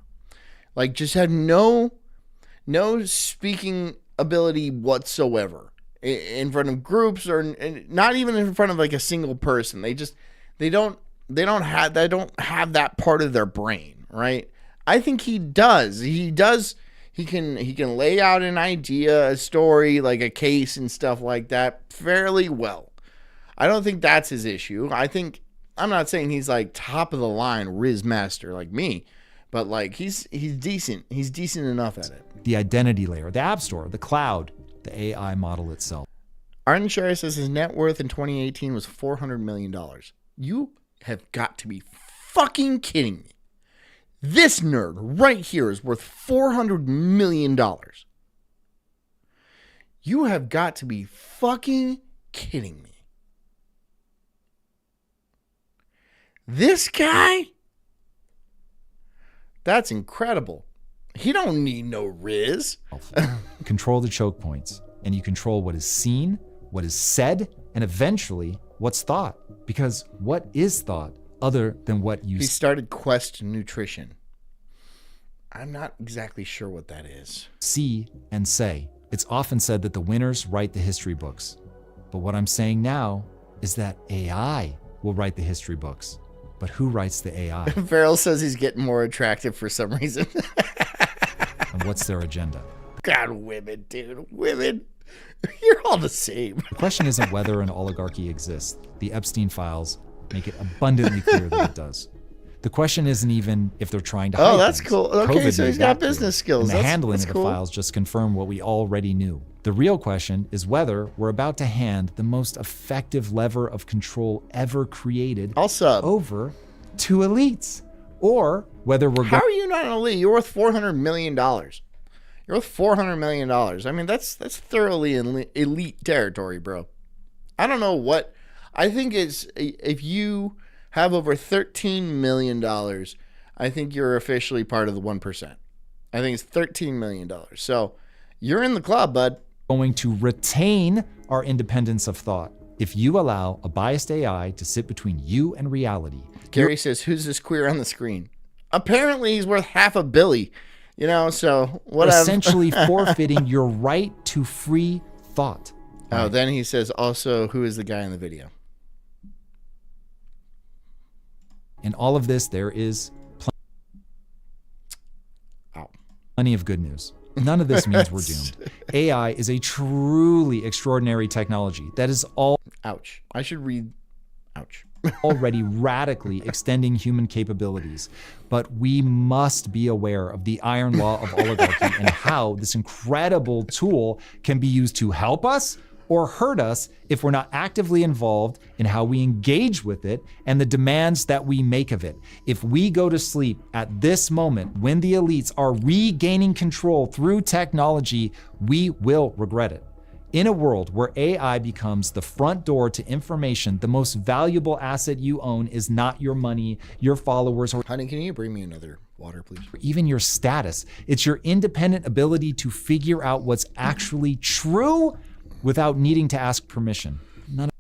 Like just have no speaking ability whatsoever in front of groups or not even in front of like a single person. They don't have that part of their brain, right? I think he does. He can lay out an idea, a story, like a case and stuff like that fairly well. I don't think that's his issue. I'm not saying he's like top of the line Riz master like me, but like he's decent. He's decent enough at it. The identity layer, the app store, the cloud, the AI model itself. Arden Shire says his net worth in 2018 was $400 million. You have got to be fucking kidding me. This nerd right here is worth $400 million. You have got to be fucking kidding me. This guy? That's incredible. He don't need no Riz. Control the choke points, and you control what is seen, what is said, and eventually what's thought. Because what is thought other than what you He started Quest Nutrition. I'm not exactly sure what that is. see and say? It's often said that the winners write the history books. But what I'm saying now is that AI will write the history books. But who writes the AI? Farrell says he's getting more attractive for some reason. And what's their agenda? God, women, dude. Women. You're all the same. The question isn't whether an oligarchy exists. The Epstein files make it abundantly clear that it does. The question isn't even if they're trying to hide Oh, that's things. cool. Okay, COVID so he's made got that clear. business skills. And the That's- handling that's of the cool. files just confirm what we already knew. The real question is whether we're about to hand the most effective lever of control ever created I'll sub. over to elites, or whether we're How are you not an elite? You're worth $400 million. You're worth $400 million. I mean, that's thoroughly elite territory, bro. I don't know what. I think it's if you have over $13 million, I think you're officially part of the 1%. I think it's $13 million. So you're in the club, bud. going to retain our independence of thought. If you allow a biased AI to sit between you and reality, Gary says, who's this queer on the screen? Apparently he's worth $500 million. You know, so you're whatever. essentially forfeiting your right to free thought. Oh, then he says also, who is the guy in the video? In all of this, there is Ow. plenty of good news. None of this means we're doomed. AI is a truly extraordinary technology that is Ouch. I should read. Ouch. already radically extending human capabilities. But we must be aware of the iron law of oligarchy and how this incredible tool can be used to help us or hurt us if we're not actively involved in how we engage with it and the demands that we make of it. If we go to sleep at this moment when the elites are regaining control through technology, we will regret it. In a world where AI becomes the front door to information, the most valuable asset you own is not your money, your followers, or Honey, can you bring me another water, please? even your status. It's your independent ability to figure out what's actually true without needing to ask permission.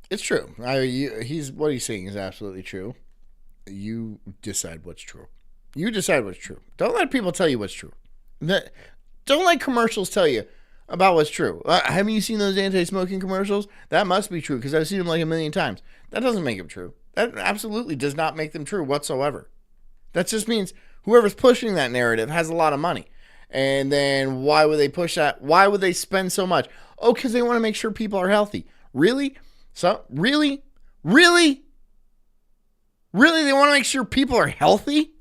It's true. What he's saying is absolutely true. You decide what's true. You decide what's true. Don't let people tell you what's true. Don't let commercials tell you about what's true. Haven't you seen those anti-smoking commercials? That must be true because I've seen them like a million times. That doesn't make them true. That absolutely does not make them true whatsoever. That just means whoever's pushing that narrative has a lot of money. And then why would they push that? Why would they spend so much? Oh, because they want to make sure people are healthy. Really? Really? They want to make sure people are healthy?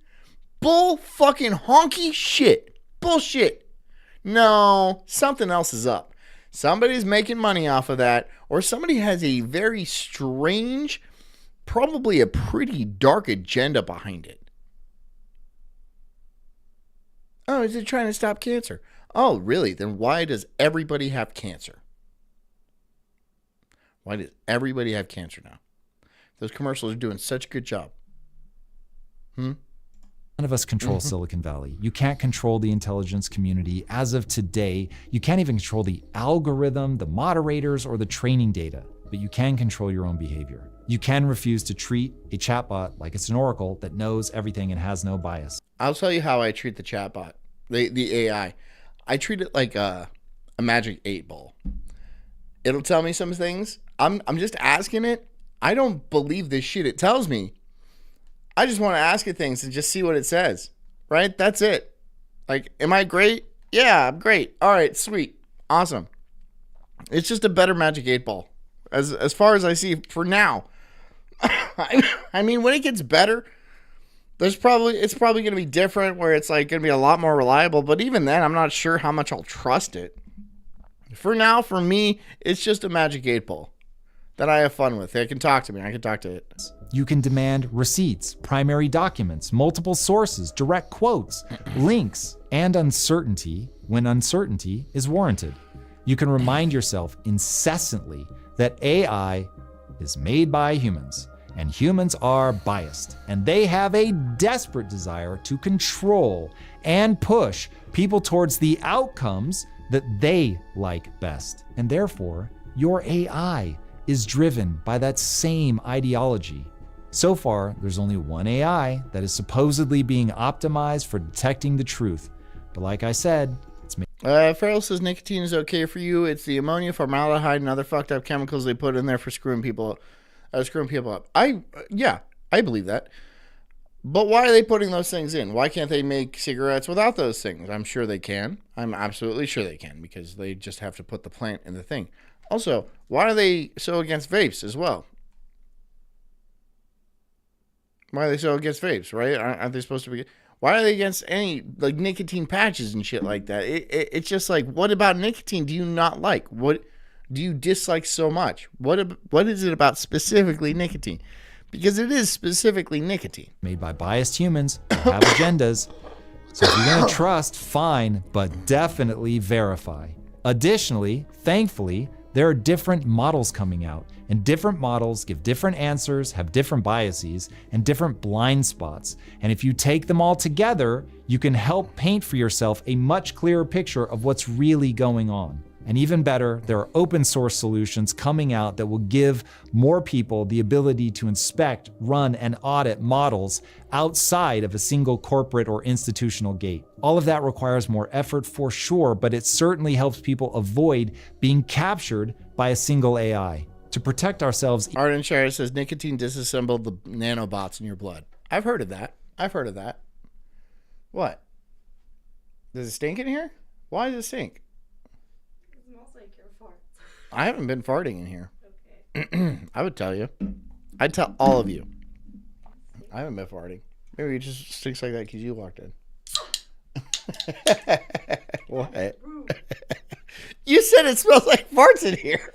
Bull fucking honky shit. Bullshit. No, something else is up. Somebody's making money off of that, or somebody has a very strange, probably a pretty dark agenda behind it. Oh, is it trying to stop cancer? Oh, really? Then why does everybody have cancer? Why does everybody have cancer now? Those commercials are doing such a good job. None of us control Silicon Valley. You can't control the intelligence community. As of today, you can't even control the algorithm, the moderators, or the training data, but you can control your own behavior. You can refuse to treat a chatbot like it's an oracle that knows everything and has no bias. I'll tell you how I treat the chatbot, the AI. I treat it like a magic 8-ball. It'll tell me some things. I'm just asking it. I don't believe this shit it tells me. I just want to ask it things and just see what it says. Right? That's it. Like, am I great? Yeah, I'm great. All right, sweet. Awesome. It's just a better magic 8-ball. As far as I see for now. I mean, when it gets better, it's probably going to be different where it's like going to be a lot more reliable. But even then, I'm not sure how much I'll trust it. For now, for me, it's just a magic 8-ball that I have fun with. It can talk to me. I can talk to it. You can demand receipts, primary documents, multiple sources, direct quotes, links, and uncertainty when uncertainty is warranted. You can remind yourself incessantly that AI is made by humans, and humans are biased, and they have a desperate desire to control and push people towards the outcomes that they like best. And therefore, your AI is driven by that same ideology. So far, there's only one AI that is supposedly being optimized for detecting the truth. But like I said, it's Farrell says nicotine is okay for you. It's the ammonia, formaldehyde, and other fucked up chemicals they put in there for screwing people up. I believe that. But why are they putting those things in? Why can't they make cigarettes without those things? I'm sure they can. I'm absolutely sure they can because they just have to put the plant in the thing. Also, why are they so against vapes as well? Why are they so against vapes, right? Aren't they supposed to be? Why are they against any like nicotine patches and shit like that? It's just like, what about nicotine do you not like? What do you dislike so much? What is it about specifically nicotine? Because it is specifically nicotine. Made by biased humans who have agendas. So if you're going to trust, fine, but definitely verify. Additionally, thankfully, there are different models coming out, and different models give different answers, have different biases, and different blind spots. And if you take them all together, you can help paint for yourself a much clearer picture of what's really going on. And even better, there are open source solutions coming out that will give more people the ability to inspect, run, and audit models outside of a single corporate or institutional gate. All of that requires more effort for sure, but it certainly helps people avoid being captured by a single AI. To protect ourselves. Arden Shire says nicotine disassembled the nanobots in your blood. I've heard of that. What? Does it stink in here? Why does it stink? I haven't been farting in here. Okay. I would tell you. I'd tell all of you. I haven't been farting. Maybe it just stinks like that because you walked in. What? You said it smells like farts in here.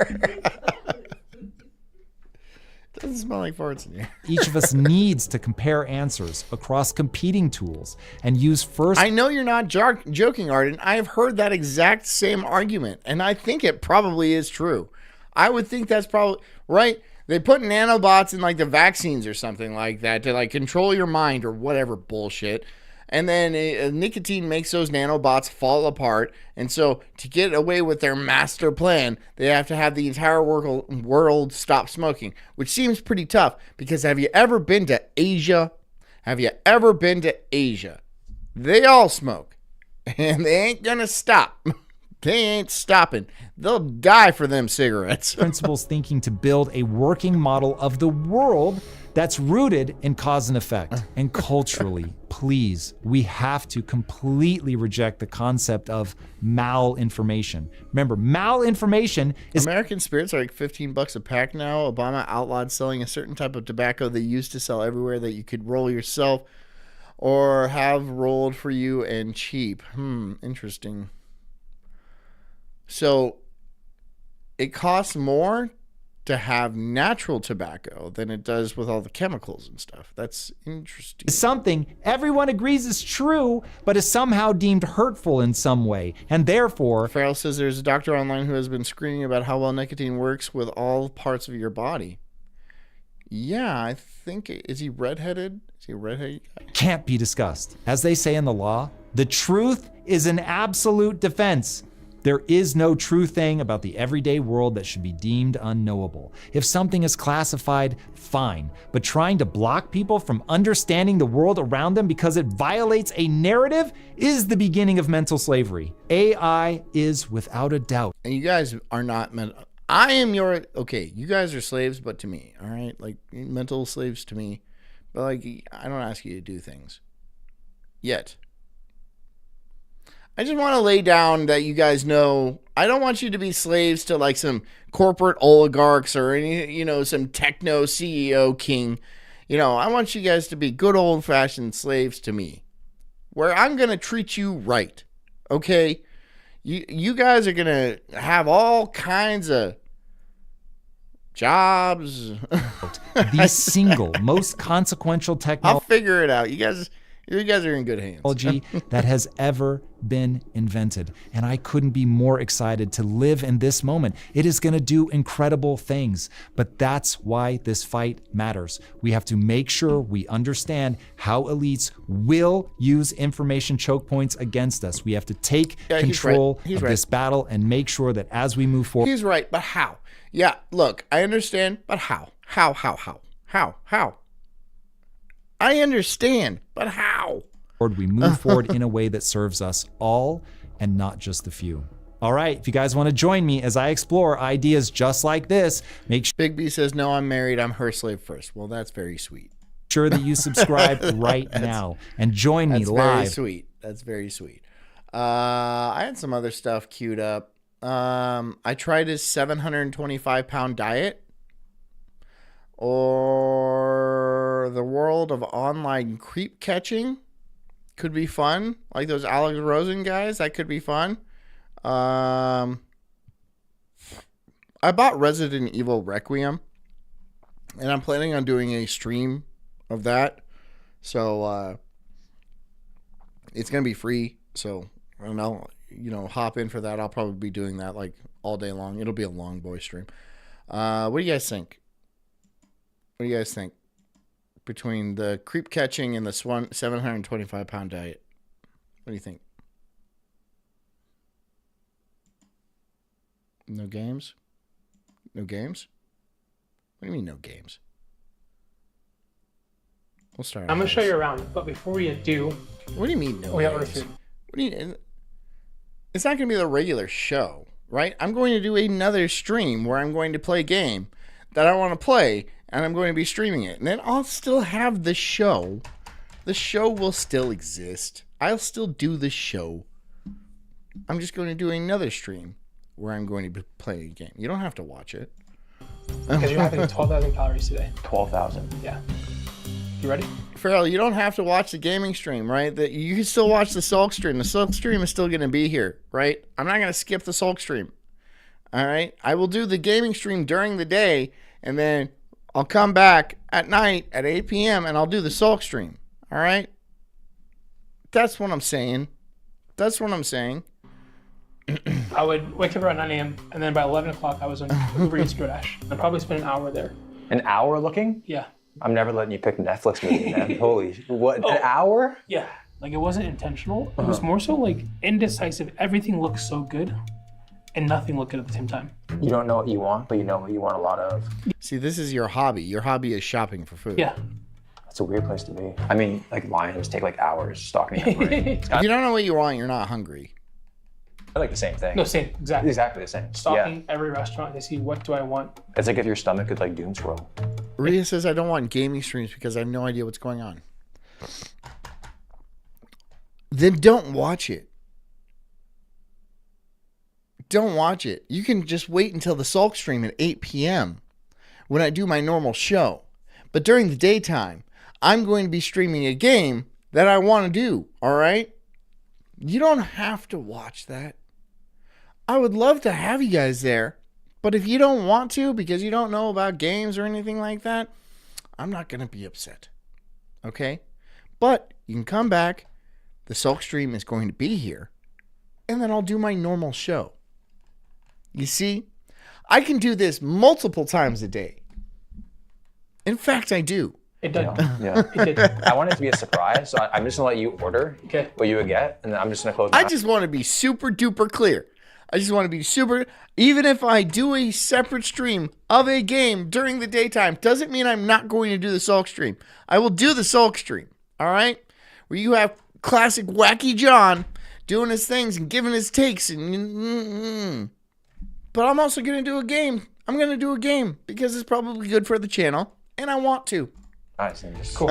It doesn't smell like farts in here. Each of us needs to compare answers across competing tools and use first. I know you're not joking, Arden. I have heard that exact same argument, and I think it probably is true. I would think that's probably right. They put nanobots in like the vaccines or something like that to like control your mind or whatever bullshit. And then nicotine makes those nanobots fall apart. And so to get away with their master plan, they have to have the entire world stop smoking, which seems pretty tough because have you ever been to Asia? They all smoke and they ain't gonna stop. They ain't stopping. They'll die for them cigarettes. Principles thinking to build a working model of the world that's rooted in cause and effect. And culturally, please, we have to completely reject the concept of malinformation. Remember, malinformation is... American spirits are like $15 a pack now. Obama outlawed selling a certain type of tobacco they used to sell everywhere that you could roll yourself or have rolled for you and cheap. Interesting. So it costs more to have natural tobacco than it does with all the chemicals and stuff. That's interesting. Something everyone agrees is true, but is somehow deemed hurtful in some way, and therefore... Farrell says there's a doctor online who has been screaming about how well nicotine works with all parts of your body. Yeah, I think... Is he redheaded? Is he a redheaded guy? Can't be discussed. As they say in the law, the truth is an absolute defense. There is no true thing about the everyday world that should be deemed unknowable. If something is classified, fine. But trying to block people from understanding the world around them because it violates a narrative is the beginning of mental slavery. AI is without a doubt. And you guys are not mental. I am your... Okay, you guys are slaves, but to me, all right? Like, mental slaves to me. But, like, I don't ask you to do things. Yet. I just want to lay down that you guys know I don't want you to be slaves to like some corporate oligarchs or any, you know, some techno CEO king. You know, I want you guys to be good old fashioned slaves to me, where I'm going to treat you right. Okay. You guys are going to have all kinds of jobs. The single most consequential I'll technology figure it out. You guys are in good hands. that has ever been invented. And I couldn't be more excited to live in this moment. It is going to do incredible things. But that's why this fight matters. We have to make sure we understand how elites will use information choke points against us. We have to take control of this battle and make sure that as we move forward. He's right, but how? Yeah, look, I understand, but how? How? I understand, but how? We move forward in a way that serves us all and not just the few. All right, if you guys want to join me as I explore ideas just like this, make sure Big B says, no, I'm married. I'm her slave first. Well, that's very sweet. sure that you subscribe right now and join me live. That's very sweet. That's very sweet. I had some other stuff queued up. I tried his 725-pound diet. Or the world of online creep catching could be fun. Like those Alex Rosen guys, that could be fun. I bought Resident Evil Requiem, and I'm planning on doing a stream of that. So it's gonna be free. So I don't know, hop in for that. I'll probably be doing that like all day long. It'll be a long boy stream. What do you guys think? What do you guys think? Between the creep catching and the 725-pound diet. What do you think? No games? No games? What do you mean no games? We'll start. I'm going to show you around, but before we do... What do you mean no we have games? What do you... It's not going to be the regular show, right? I'm going to do another stream where I'm going to play a game that I want to play, and I'm going to be streaming it. And then I'll still have the show. The show will still exist. I'll still do the show. I'm just going to do another stream where I'm going to be playing a game. You don't have to watch it. Because you're having 12,000 calories today. 12,000. Yeah. You ready? Farrell, you don't have to watch the gaming stream, right? That you can still watch the Sulk stream. The Sulk stream is still going to be here, right? I'm not going to skip the Sulk stream. All right? I will do the gaming stream during the day, and then I'll come back at night at 8 p.m. and I'll do the Sulk stream. All right? That's what I'm saying. That's what I'm saying. I would wake up around 9 a.m. and then by 11 o'clock I was on Uber Eats DoorDash. I'd probably spend an hour there. An hour looking? Yeah. I'm never letting you pick a Netflix movie, man. Holy, what, an hour? Yeah. Like, it wasn't intentional. It was more so, like, indecisive. Everything looked so good, and nothing looked good at the same time. You don't know what you want, but you know what you want a lot of. See, this is your hobby. Your hobby is shopping for food. Yeah. That's a weird place to be. I mean, like, lions take, like, hours stalking that brain. If you don't know what you want, you're not hungry. I like the same thing. No, same. Exactly. Exactly the same. Stalking every restaurant to see what do I want. It's like if your stomach could, like, doom scroll. Rhea says, I don't want gaming streams because I have no idea what's going on. Then don't watch it. Don't watch it. You can just wait until the Sulk stream at 8 p.m. when I do my normal show. But during the daytime, I'm going to be streaming a game that I want to do, all right? You don't have to watch that. I would love to have you guys there, But if you don't want to because you don't know about games or anything like that, I'm not going to be upset. Okay? But you can come back. The Sulk stream is going to be here. And then I'll do my normal show. You see? I can do this multiple times a day. In fact, I do. It did. Yeah. It did. I want it to be a surprise, so I'm just gonna let you order what you would get, and then I'm just gonna close. I just want to be super duper clear. I just want to be super. Even if I do a separate stream of a game during the daytime, doesn't mean I'm not going to do the Sulk stream. I will do the Sulk stream. All right, where you have classic Wacky John doing his things and giving his takes, and but I'm also gonna do a game. I'm gonna do a game because it's probably good for the channel, and I want to. Nice. Cool.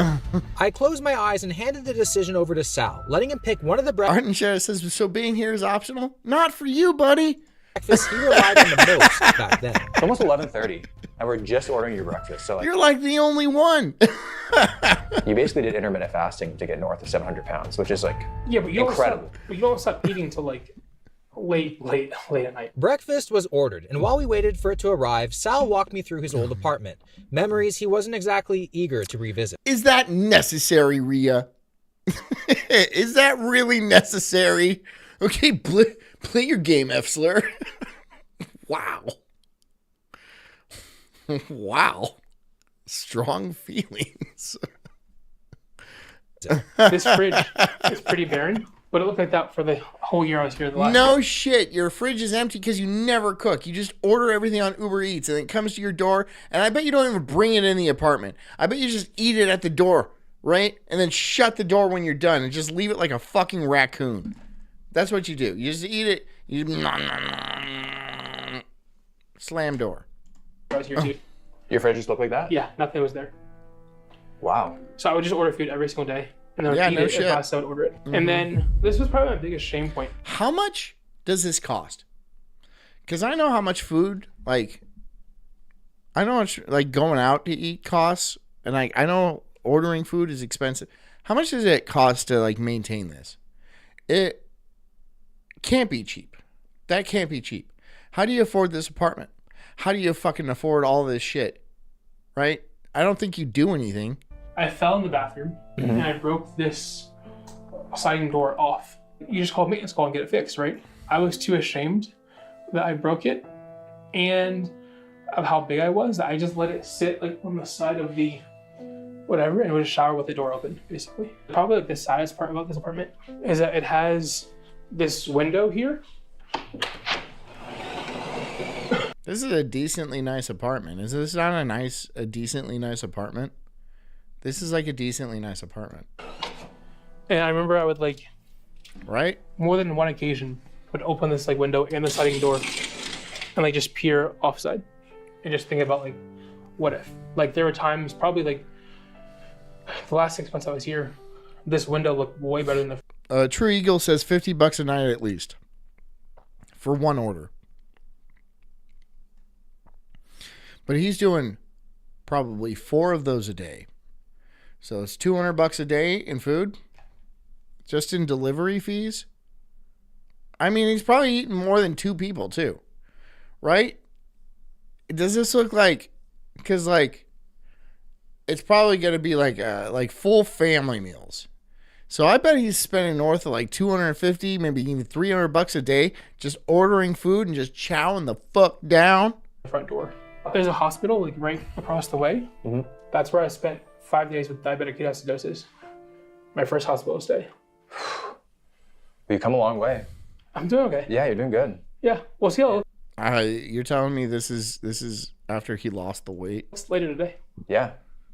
I closed my eyes and handed the decision over to Sal, letting him pick one of the breakfasts Art and Shara says, so being here is optional? Not for you, buddy. he relied on the most back then. It's almost 11:30, and we're just ordering your breakfast. So like, You're like the only one. you basically did intermittent fasting to get north of 700 pounds, which is like Yeah, but you incredible. don't stop. But you don't stop eating till like late at night. Breakfast was ordered, and while we waited for it to arrive, Sal walked me through his old apartment. Memories he wasn't exactly eager to revisit. Is that necessary, Rhea? Is that really necessary? Okay, play your game, F-Slur. Wow. Wow. Strong feelings. This fridge is pretty barren, but it looked like that for the whole year I was here. The last No shit. Your fridge is empty because you never cook. You just order everything on Uber Eats and it comes to your door. And I bet you don't even bring it in the apartment. I bet you just eat it at the door, right? And then shut the door when you're done and just leave it like a fucking raccoon. That's what you do. You just eat it. You slam door. I was here too. Your fridge just looked like that? Yeah, nothing was there. Wow. So I would just order food every single day, and then I would Yeah, eat no it shit. if I would order it. And then this was probably my biggest shame point. How much does this cost? Because I know how much food, like, I know how much, like, going out to eat costs, and I know ordering food is expensive. How much does it cost to, like, maintain this? It can't be cheap. That can't be cheap. How do you afford this apartment? How do you fucking afford all this shit? Right? I don't think you do anything. I fell in the bathroom, and I broke this sliding door off. You just call a maintenance call and get it fixed, right? I was too ashamed that I broke it, and of how big I was, that I just let it sit like on the side of the whatever, and would shower with the door open, basically. Probably like the saddest part about this apartment is that it has this window here. This is a decently nice apartment. Is this not a decently nice apartment? This is like a decently nice apartment. And I remember I would like, Right? more than one occasion, would open this like window and the sliding door and like just peer offside and just think about like, what if? Like there were times, probably like the last 6 months I was here, this window looked way better than the True Eagle says $50 a night at least for one order. But he's doing probably 4 of those a day. So it's $200 a day in food, just in delivery fees. I mean, he's probably eating more than 2 people too, right? Does this look like? Because like, it's probably going to be like full family meals. So I bet he's spending north of like $250, maybe even $300 a day, just ordering food and just chowing the fuck down. front door. There's a hospital like right across the way. That's where I spent 5 days with diabetic ketoacidosis. My first hospital stay. But you come a long way. I'm doing okay. Yeah, you're doing good. Yeah, we'll see how it You're telling me this is after he lost the weight? looks later today. Yeah.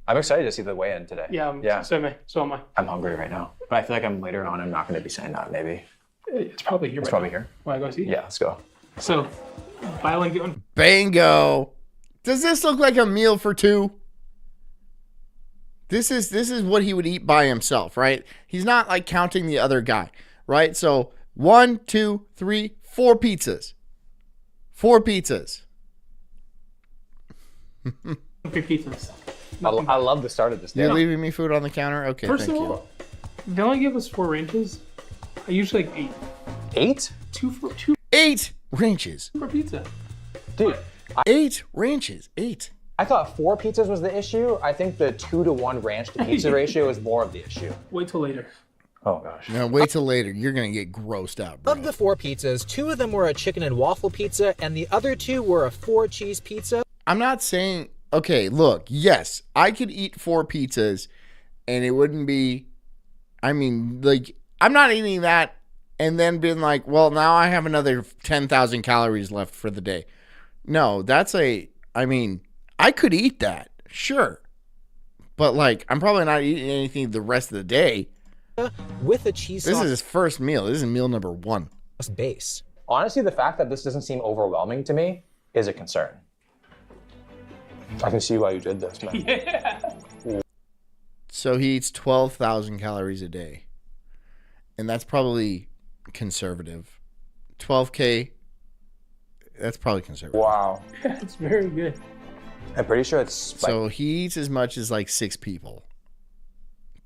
I'm excited to see the weigh-in today. Yeah, so am I. I'm hungry right now. But I feel like I'm later on, I'm not going to be saying that, maybe. It's probably here. It's probably here. Want to go see? Yeah, let's go. So, buy one, get one. Bingo. Does this look like a meal for 2? This is what he would eat by himself, right? He's not like counting the other guy, right? So 1, 2, 3, 4 pizzas. 4 pizzas. 3 pizzas. I love the start of this day. You're leaving me food on the counter? Okay, First thank of you. all, they only give us 4 ranches. I usually like 8. 8? 2 for 8 ranches. pizza. Dude, 8 ranches. 8. I thought 4 pizzas was the issue. I think the 2-to-1 ranch to pizza ratio is more of the issue. Wait till later. Oh gosh. Now wait till later. You're gonna get grossed out, bro. Of the 4 pizzas, 2 of them were a chicken and waffle pizza, and the other 2 were a 4-cheese pizza. I'm not saying, okay, look, yes, I could eat 4 pizzas and it wouldn't be, I mean, like, I'm not eating that and then being like, well, now I have another 10,000 calories left for the day. No, I mean, I could eat that, sure. But, like, I'm probably not eating anything the rest of the day. With a cheese This sauce is his first meal. This is meal number 1. base. Honestly, the fact that this doesn't seem overwhelming to me is a concern. I can see why you did this, man. Yeah. So he eats 12,000 calories a day. And that's probably conservative. 12K, that's probably conservative. Wow. It's very good. I'm pretty sure it's like, So he eats as much as like 6 people.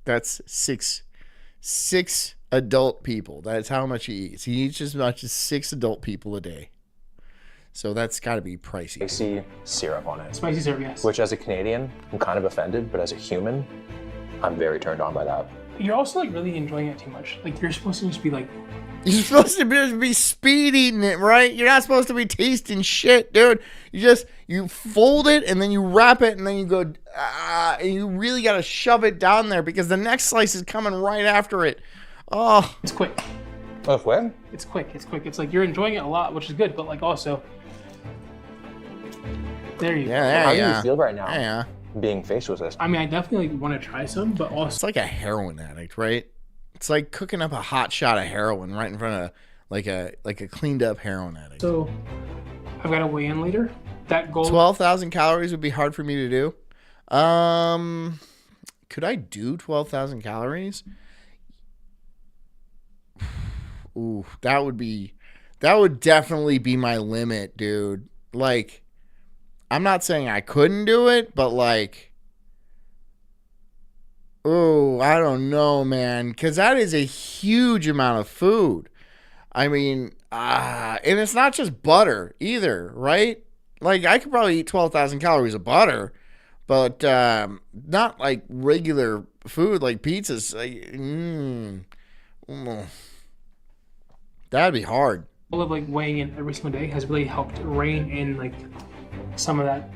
That's six adult people. That's how much he eats. He eats as much as 6 adult people a day. So that's got to be pricey. spicy syrup on it. Spicy syrup, yes. Which, as a Canadian, I'm kind of offended, but as a human, I'm very turned on by that. You're also like really enjoying it too much. Like you're supposed to just be like, You're supposed to be speed eating it, right? You're not supposed to be tasting shit, dude. You fold it and then you wrap it and then you go, and you really got to shove it down there because the next slice is coming right after it. Oh, it's quick. Oh, when? It's quick. It's quick. It's like you're enjoying it a lot, which is good, but like also, there you go. yeah, How yeah. do you feel right now Yeah. being faced with this? I mean, I definitely want to try some, but It's also, like a heroin addict, right? It's like cooking up a hot shot of heroin right in front of like a cleaned up heroin addict. so I've got to weigh in later. That goal. 12,000 calories would be hard for me to do. Could I do 12,000 calories? Ooh, that would definitely be my limit, dude. Like, I'm not saying I couldn't do it, but like, oh, I don't know, man, because that is a huge amount of food. I mean, and it's not just butter either, right? Like, I could probably eat 12,000 calories of butter, but not like regular food like pizzas. That'd be hard. All of like weighing in every single day has really helped rein in like some of that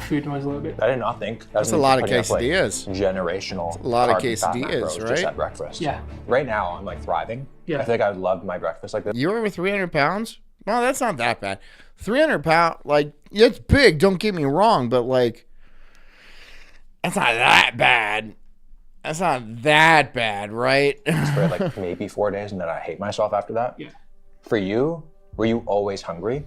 food noise a little bit. I did not think That's a lot of quesadillas. Generational. a lot of carb and fat quesadillas, macros right? Just at breakfast. Yeah. Right now, I'm like thriving. Yeah. I think I would love my breakfast like this. You're over 300 pounds? Well, that's not that bad. 300 pounds, like, it's big, don't get me wrong, but like, that's not that bad. That's not that bad, right? For like maybe 4 days, and then I hate myself after that. Yeah. For you, were you always hungry?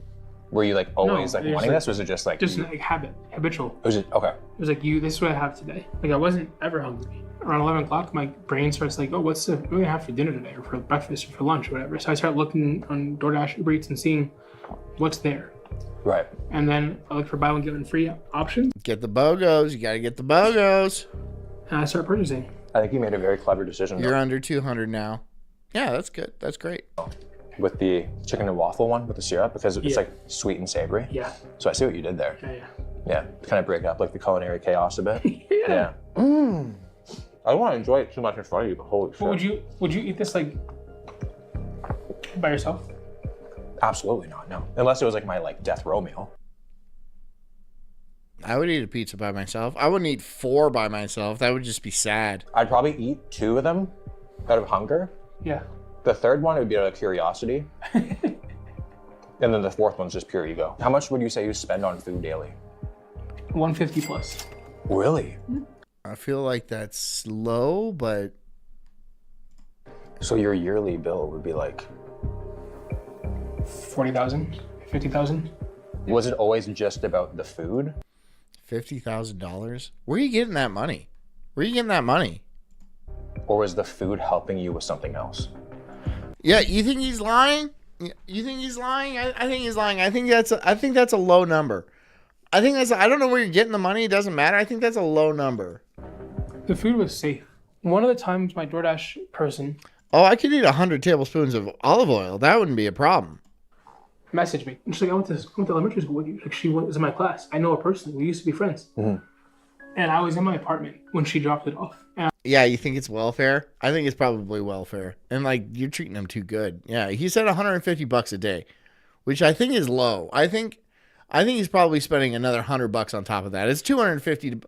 Were you like always No, like it's wanting like- this? Was it just like Just like habitual. was it okay? It was like this is what I have today. Like I wasn't ever hungry. Around 11 o'clock, my brain starts like, oh, what are we gonna have for dinner today, or for breakfast, or for lunch, or whatever. So I start looking on DoorDash, Uber Eats, and seeing what's there. Right. And then I look for buy one get one free options, Get the BOGOs. You got to get the BOGOs. and I start purchasing. I think you made a very clever decision You're though, under 200 now. Yeah, that's good. That's great. with the chicken and waffle one with the syrup because it's Yeah. like sweet and savory. Yeah, So I see what you did there. yeah. Yeah. Kind of break up like the culinary chaos a bit. Yeah. I don't want to enjoy it too much in front of you, but holy shit. But would you eat this like by yourself? Absolutely not. No. Unless it was like my like death row meal. I would eat a pizza by myself. I wouldn't eat 4 by myself. That would just be sad. I'd probably eat 2 of them out of hunger. Yeah. The third one would be out of curiosity. And then the fourth one's just pure ego. How much would you say you spend on food daily? 150 plus. Really? I feel like that's low, but So your yearly bill would be like, 40,000, 50,000. was it always just about the food? $50,000? Where are you getting that money? Where are you getting that money? Or was the food helping you with something else? Yeah, you think he's lying? You think he's lying? I think he's lying. I think that's a low number. I don't know where you're getting the money. It doesn't matter. I think that's a low number. The food was safe. One of the times my DoorDash person, Oh, I could eat 100 tablespoons of olive oil. That wouldn't be a problem. messaged me. And she's like, I went to elementary school with you. Like, she was in my class. I know her personally. We used to be friends. Mhm. And I was in my apartment when she dropped it off. And Yeah, you think it's welfare? I think it's probably welfare. And like you're treating him too good. Yeah, he said $150 a day, which I think is low. I think he's probably spending another $100 on top of that. It's 250.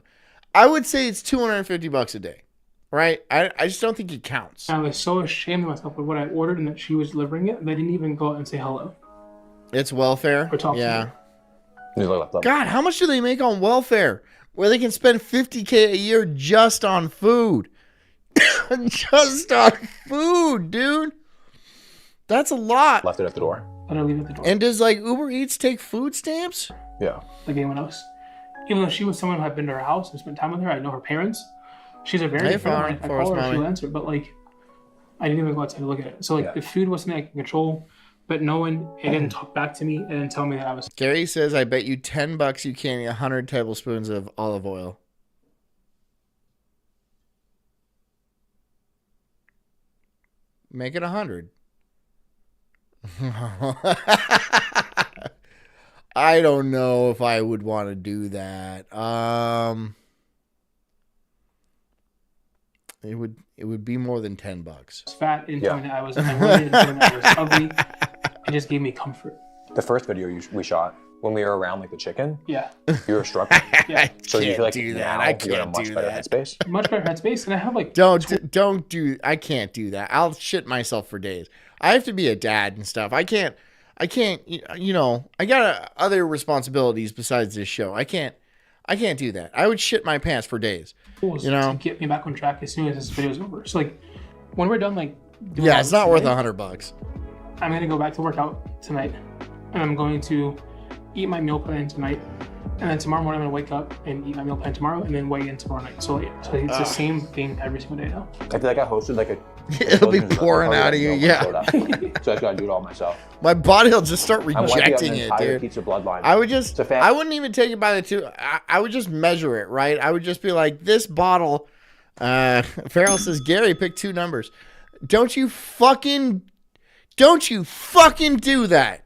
I would say it's $250 a day, right? I just don't think it counts. I was so ashamed of myself of what I ordered and that she was delivering it. That I didn't even go out and say hello. It's welfare. Or talk to Yeah. me. You look up. God, how much do they make on welfare? Where they can spend $50K a year just on food. Just on food, dude. That's a lot. Left it at the door. But I leave it at the door. And does like Uber Eats take food stamps? Yeah. Like anyone else. Even though she was someone who had been to her house and spent time with her, I know her parents. She's a very Hey, good friend. I Forrest call her, Mommy. she'll answer. But like, I didn't even go outside to look at it. So like, Yeah. the food was something I can control. But no one, it didn't talk back to me. It didn't tell me that I was. Gary says, I bet you $10 you can't eat 100 tablespoons of olive oil. Make it 100. I don't know if I would want to do that. It would be more than $10. Fat. It didn't tell me Yeah. that I was. I didn't tell me that I was ugly. It just gave me comfort. The first video we shot when we were around like the chicken, Yeah. you were struck. Yeah. So you feel like do now that. I you're in a can't much do better that. headspace. Much better headspace. And I have like. Don't do. I can't do that. I'll shit myself for days. I have to be a dad and stuff. I can't. You know, I got other responsibilities besides this show. I can't do that. I would shit my pants for days. Tools You know? to get me back on track as soon as this video's over. So like, when we're done, like. doing Yeah, all it's this not worth today, $100. I'm gonna go back to work out tonight, and I'm going to eat my meal plan tonight, and then tomorrow morning I'm gonna wake up and eat my meal plan tomorrow, and then weigh in tomorrow night. So it's the same thing every single day now. I feel like I hosted like a. It'll be pouring out of you. Yeah, So I just gotta do it all myself. my body will just start I'm wiping out rejecting an it, entire dude. pizza bloodline. I would just. It's a fact. I wouldn't even take it by the two. I would just measure it, right? I would just be like, this bottle. Farrell says, Gary, pick two numbers. Don't you fucking do that.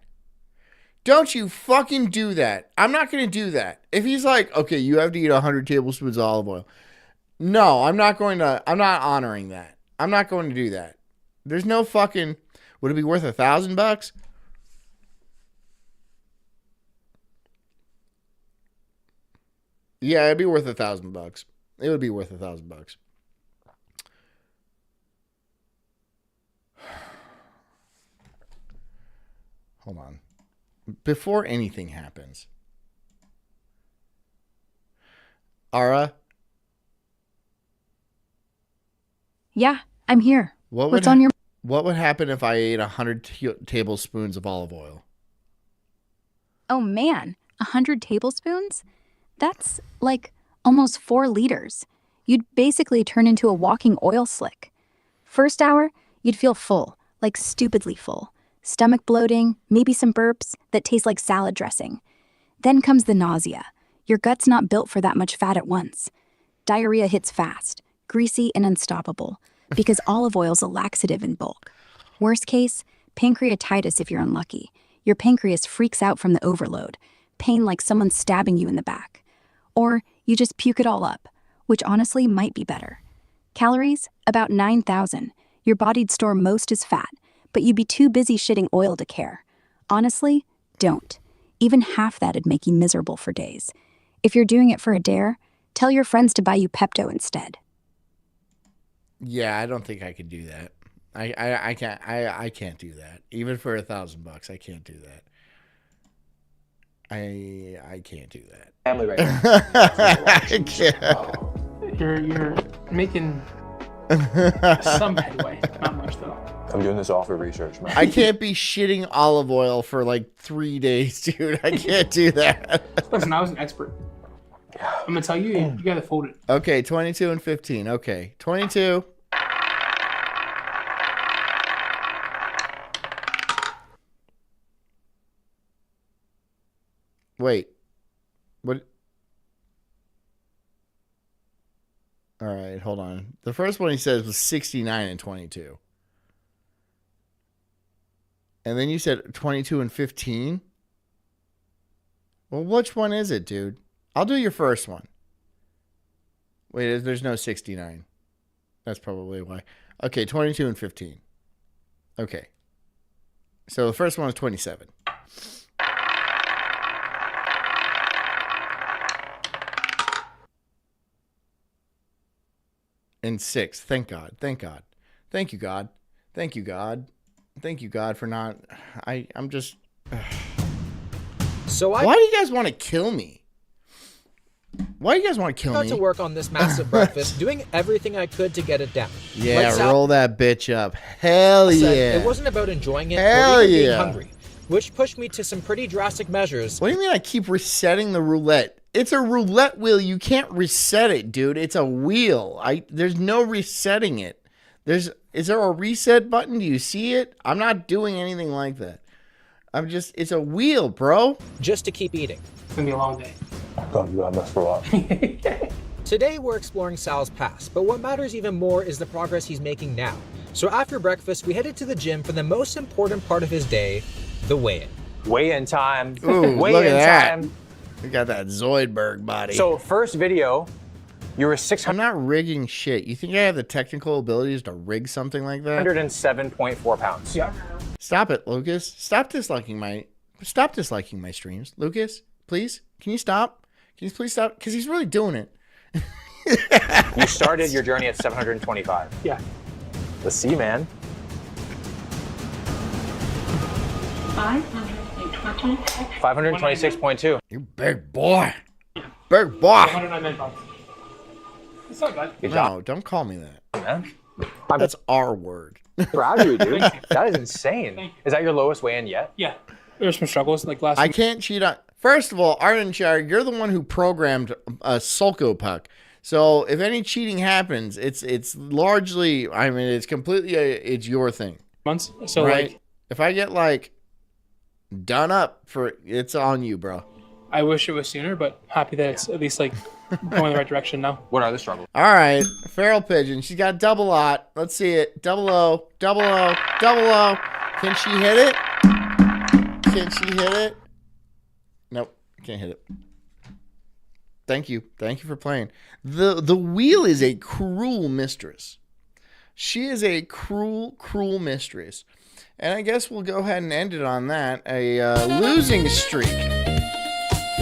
Don't you fucking do that. I'm not going to do that. If he's like, okay, you have to eat 100 tablespoons of olive oil. No, I'm not honoring that. I'm not going to do that. There's no fucking, would it be worth $1,000? Yeah, it'd be worth $1,000. It would be worth $1,000. Hold on. Before anything happens. Ara, Yeah, I'm here. what What's would on your what would happen if I ate 100 tablespoons of olive oil? Oh man, 100 tablespoons? That's like almost 4 liters. You'd basically turn into a walking oil slick. First hour, you'd feel full, like stupidly full. Stomach bloating, maybe some burps that taste like salad dressing. Then comes the nausea. Your gut's not built for that much fat at once. Diarrhea hits fast, greasy and unstoppable, because olive oil's a laxative in bulk. Worst case, pancreatitis if you're unlucky. Your pancreas freaks out from the overload, pain like someone stabbing you in the back. Or you just puke it all up, which honestly might be better. Calories? About 9,000. Your body'd store most as fat, but you'd be too busy shitting oil to care. Honestly, don't. Even half that'd make you miserable for days. If you're doing it for a dare, tell your friends to buy you Pepto instead. Yeah, I don't think I could do that. I can't do that. Even for $1,000, I can't do that. I can't do that. Family right now. I can't. You're making some headway. Not much though. I'm doing this all for research, man. I can't be shitting olive oil for like 3 days, dude. I can't do that. Listen, I was an expert. I'm gonna tell you, you gotta fold it. Okay, 22 and 15. Okay, 22. Wait. What? All right, hold on. The first one he says was 69 and 22. And then you said 22 and 15. Well, which one is it, dude? I'll do your first one. Wait, there's no 69. That's probably why. Okay, 22 and 15. Okay. So the first one is 27. And 6. Thank God. Thank God. Thank you, God. Thank you, God. Thank you, God, for not... I'm just... So Why do you guys want to kill me? Why do you guys want to kill got me? to work on this massive breakfast, doing everything I could to get it down. Yeah, Like Sal roll that bitch up. Hell said, yeah. it wasn't about enjoying it Hell or even being yeah. hungry, which pushed me to some pretty drastic measures. What do you mean I keep resetting the roulette? It's a roulette wheel. You can't reset it, dude. It's a wheel. There's no resetting it. Is there a reset button? Do you see it? I'm not doing anything like that. It's a wheel, bro. Just to keep eating. It's gonna be a long day. God, you got this for a lot. Today we're exploring Sal's past, but what matters even more is the progress he's making now. So after breakfast, we headed to the gym for the most important part of his day, the weigh-in. Weigh-in time. Ooh, Weigh-in look at that. time. You got that Zoidberg body. So first video, you were I'm not rigging shit. You think I have the technical abilities to rig something like that? 607.4 pounds. Yeah. Stop it, Lucas. Stop disliking my streams. Lucas, please. Can you stop? Can you please stop? Because he's really doing it. You started your journey at 725. Yeah. Let's see, man. 526.2. You big boy. Big boy. 109 pounds. It's not bad. Good No, job, don't call me that. man. I'm That's our word. proud of you, dude. Thank you. That is insane. Thank you. Is that your lowest weigh-in yet? Yeah. There's some struggles like last I week. can't cheat on. First of all, Ardenshire, you're the one who programmed a Sulko puck. So if any cheating happens, it's largely. I mean, it's completely. It's your thing, Months. So right? like, If I get like done up for, it's on you, bro. I wish it was sooner, but happy that it's at least like going the right direction now. What are the struggles? All right, feral pigeon. She's got double ot. Let's see it. Double O, double O, double O. Can she hit it? Can she hit it? Nope, can't hit it. Thank you for playing. The wheel is a cruel mistress. She is a cruel mistress. And I guess we'll go ahead and end it on that. A losing streak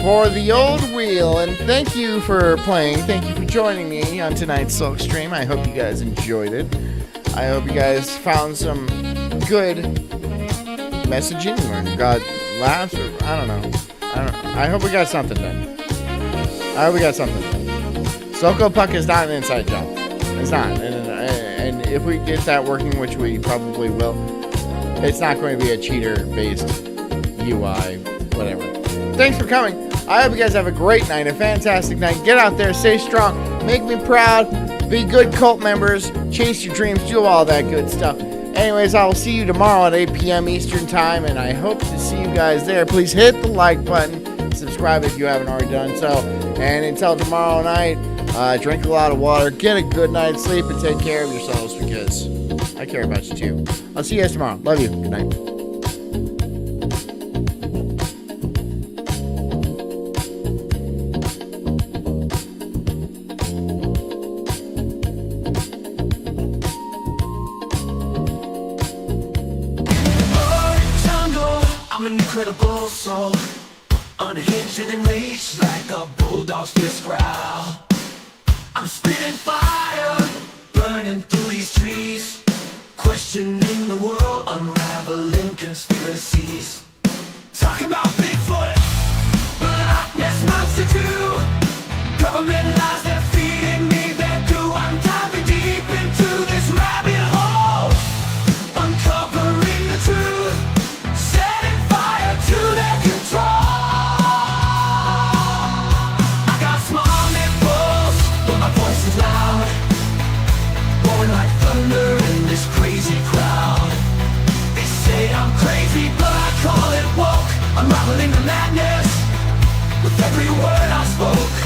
for the old wheel. And thank you for playing. Thank you for joining me on tonight's Sulk stream. I hope you guys enjoyed it. I hope you guys found some good messaging or got laughs or I don't know. I hope we got something done. I hope we got something done. Soko Puck is not an inside job. It's not. And if we get that working, which we probably will, it's not going to be a cheater-based UI, whatever. Thanks for coming. I hope you guys have a great night, a fantastic night. Get out there, stay strong, make me proud, be good cult members, chase your dreams, do all that good stuff. Anyways, I will see you tomorrow at 8 p.m. Eastern Time, and I hope to see you guys there. Please hit the like button, subscribe if you haven't already done so, and until tomorrow night, drink a lot of water, get a good night's sleep, and take care of yourselves because I care about you too. I'll see you guys tomorrow. Love you. Good night. I'm an incredible soul, unhinged and enraged like a bulldog's fierce growl. I'm spitting fire, burning through these trees, questioning the world, unraveling conspiracies. Talking about Bigfoot, Black Ness Monster 2, government lies, they're feeding me their goo. I'm diving deep into this rabbit hole, uncovering the truth, setting fire to their control. I got small nipples, but my voice is loud, roaring like thunder in this crazy crowd. They say I'm crazy, but I call it woke, unraveling the madness with every word I spoke.